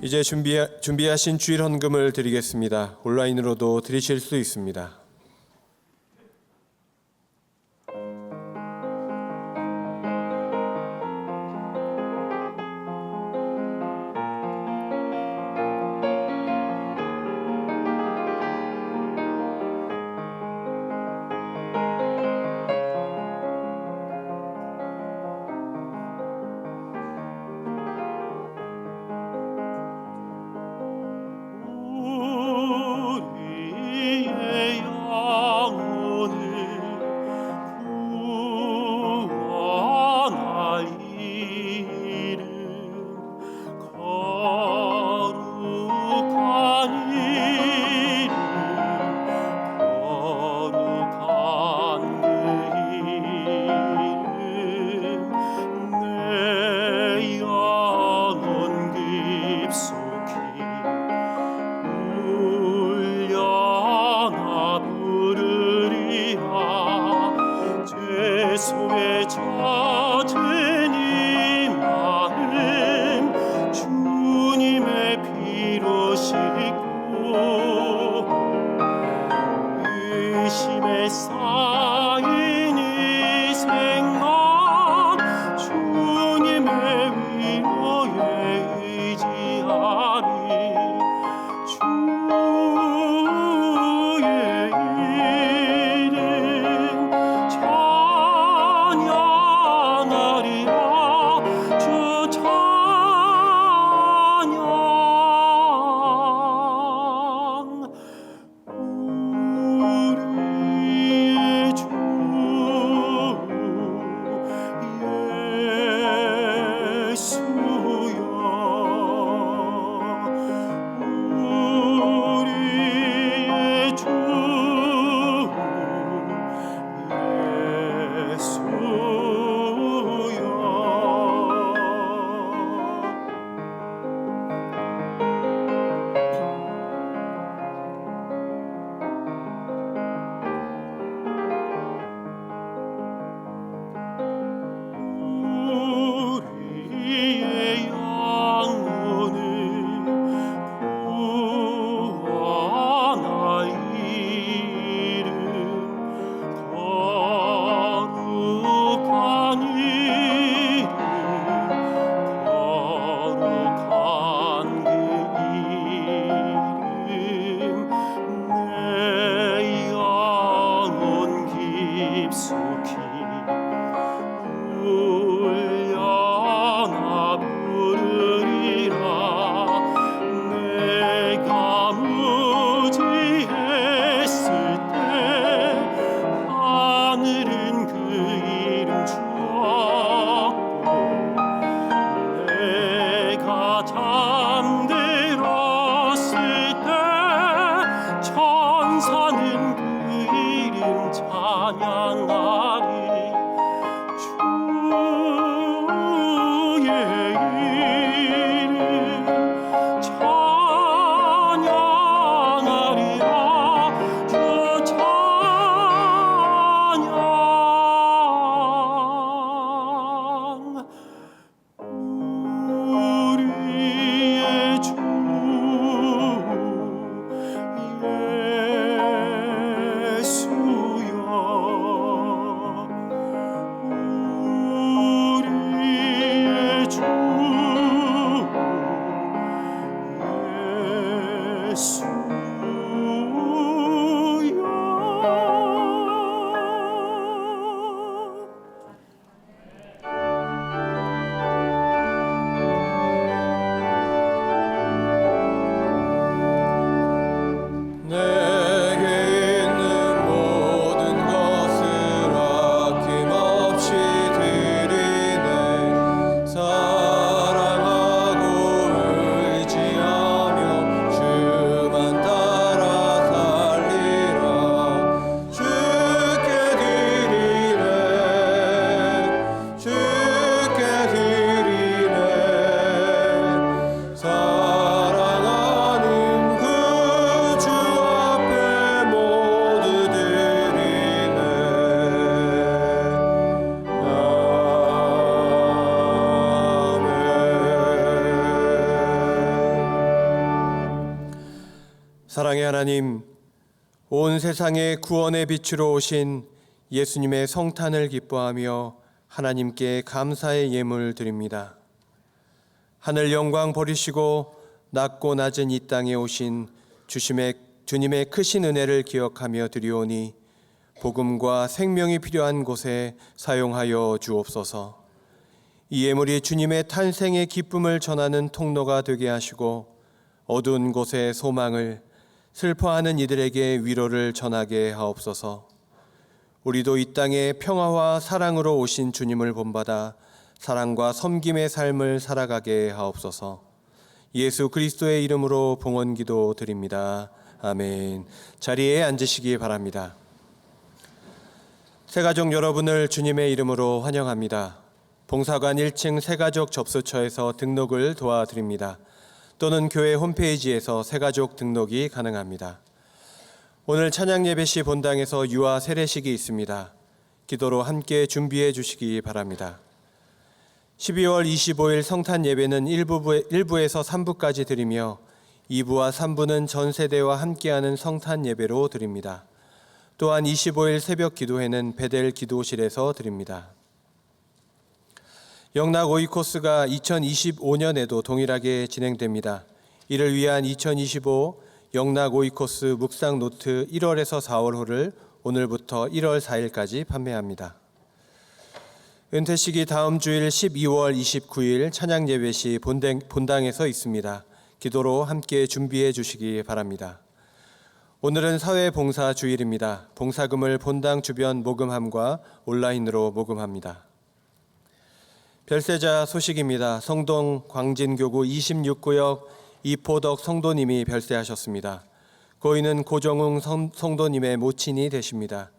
이제 준비하신 주일 헌금을 드리겠습니다. 온라인으로도 드리실 수 있습니다. 우리의 사랑의 하나님, 온 세상의 구원의 빛으로 오신 예수님의 성탄을 기뻐하며 하나님께 감사의 예물 드립니다. 하늘 영광 버리시고 낮고 낮은 이 땅에 오신 주님의 크신 은혜를 기억하며 드리오니 복음과 생명이 필요한 곳에 사용하여 주옵소서. 이 예물이 주님의 탄생의 기쁨을 전하는 통로가 되게 하시고 어두운 곳의 소망을, 슬퍼하는 이들에게 위로를 전하게 하옵소서. 우리도 이 땅에 평화와 사랑으로 오신 주님을 본받아 사랑과 섬김의 삶을 살아가게 하옵소서. 예수 그리스도의 이름으로 봉헌기도 드립니다. 아멘. 자리에 앉으시기 바랍니다. 새가족 여러분을 주님의 이름으로 환영합니다. 봉사관 1층 새가족 접수처에서 등록을 도와드립니다. 또는 교회 홈페이지에서 새가족 등록이 가능합니다. 오늘 찬양 예배 시 본당에서 유아 세례식이 있습니다. 기도로 함께 준비해 주시기 바랍니다. 12월 25일 성탄 예배는 1부에서 3부까지 드리며 2부와 3부는 전 세대와 함께하는 성탄 예배로 드립니다. 또한 25일 새벽 기도회는 베델 기도실에서 드립니다. 영락 오이코스가 2025년에도 동일하게 진행됩니다. 이를 위한 2025 영락 오이코스 묵상 노트 1월에서 4월호를 오늘부터 1월 4일까지 판매합니다. 은퇴식이 다음 주일 12월 29일 찬양 예배 시 본당에서 있습니다. 기도로 함께 준비해 주시기 바랍니다. 오늘은 사회봉사 주일입니다. 봉사금을 본당 주변 모금함과 온라인으로 모금합니다. 별세자 소식입니다. 성동 광진교구 26구역 이포덕 성도님이 별세하셨습니다. 고인은 고정웅 성도님의 모친이 되십니다.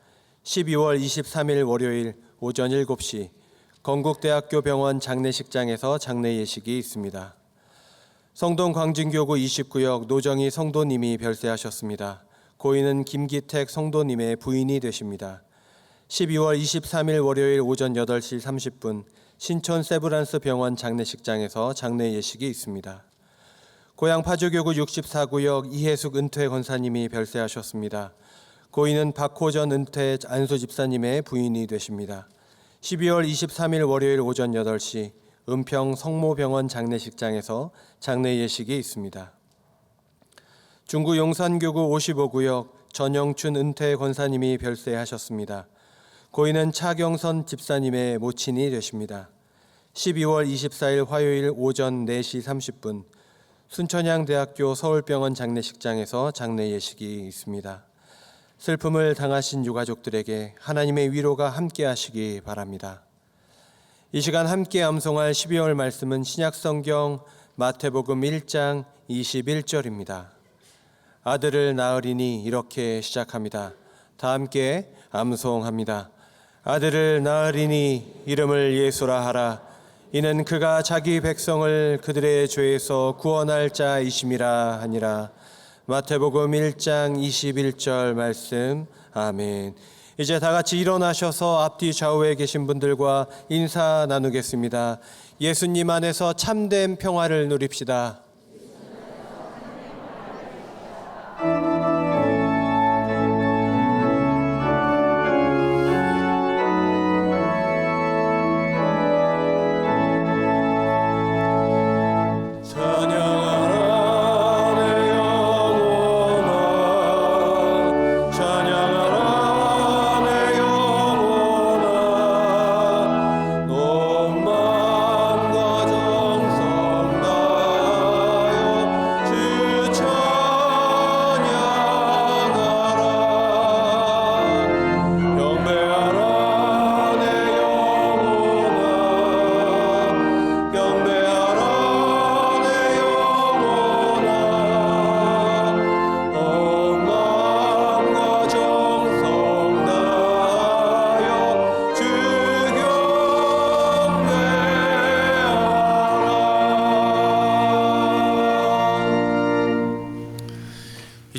12월 23일 월요일 오전 7시 건국대학교 병원 장례식장에서 장례 예식이 있습니다. 성동 광진교구 29역 노정희 성도님이 별세하셨습니다. 고인은 김기택 성도님의 부인이 되십니다. 12월 23일 월요일 오전 8시 30분 신촌 세브란스 병원 장례식장에서 장례 예식이 있습니다. 고양 파주교구 64구역 이혜숙 은퇴 권사님이 별세하셨습니다. 고인은 박호전 은퇴 안수 집사님의 부인이 되십니다. 12월 23일 월요일 오전 8시 은평 성모병원 장례식장에서 장례 예식이 있습니다. 중구 용산교구 55구역 전영춘 은퇴 권사님이 별세하셨습니다. 고인은 차경선 집사님의 모친이 되십니다. 12월 24일 화요일 오전 4시 30분 순천향대학교 서울병원 장례식장에서 장례 예식이 있습니다. 슬픔을 당하신 유가족들에게 하나님의 위로가 함께 하시기 바랍니다. 이 시간 함께 암송할 12월 말씀은 신약성경 마태복음 1장 21절입니다. 아들을 낳으리니 이렇게 시작합니다. 다 함께 암송합니다. 아들을 낳으리니 이름을 예수라 하라. 이는 그가 자기 백성을 그들의 죄에서 구원할 자이심이라 하니라. 마태복음 1장 21절 말씀. 아멘. 이제 다 같이 일어나셔서 앞뒤 좌우에 계신 분들과 인사 나누겠습니다. 예수님 안에서 참된 평화를 누립시다.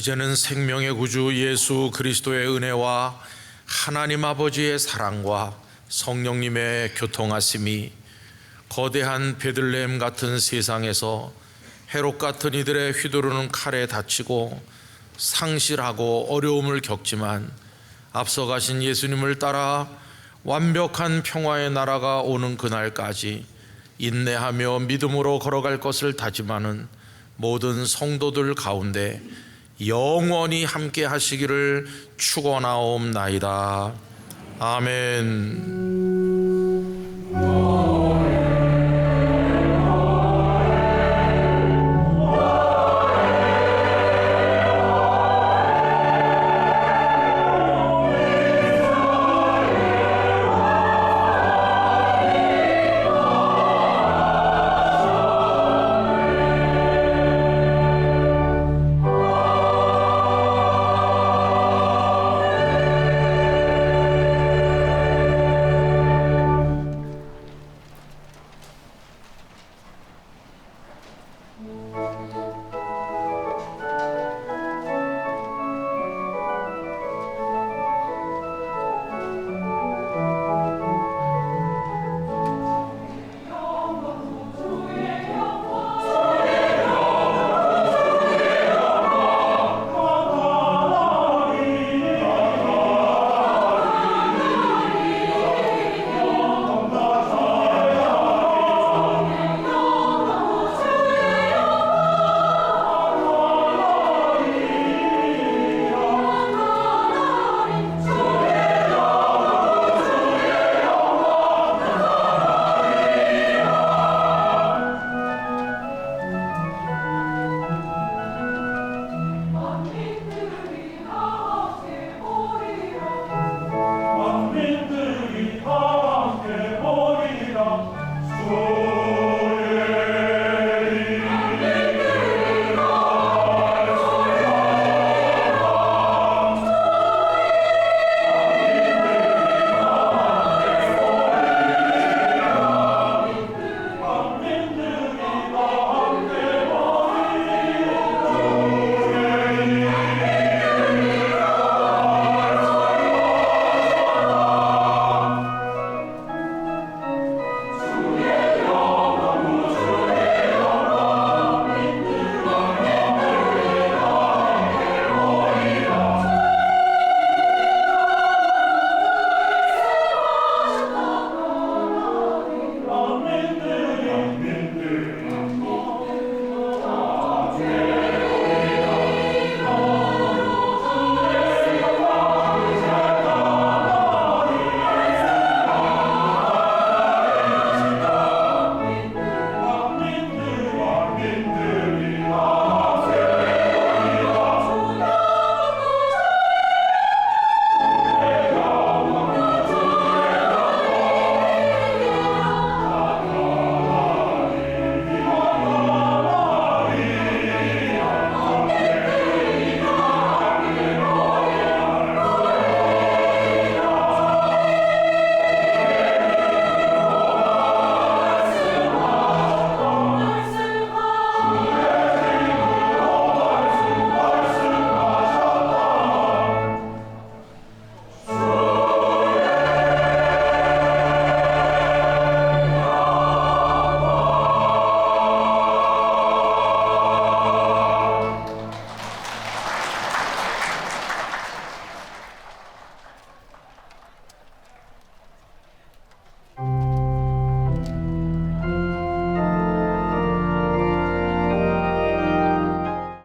이제는 생명의 구주 예수 그리스도의 은혜와 하나님 아버지의 사랑과 성령님의 교통하심이 거대한 베들레헴 같은 세상에서 해롯 같은 이들의 휘두르는 칼에 다치고 상실하고 어려움을 겪지만 앞서가신 예수님을 따라 완벽한 평화의 나라가 오는 그날까지 인내하며 믿음으로 걸어갈 것을 다짐하는 모든 성도들 가운데 영원히 함께 하시기를 축원하옵나이다. 아멘.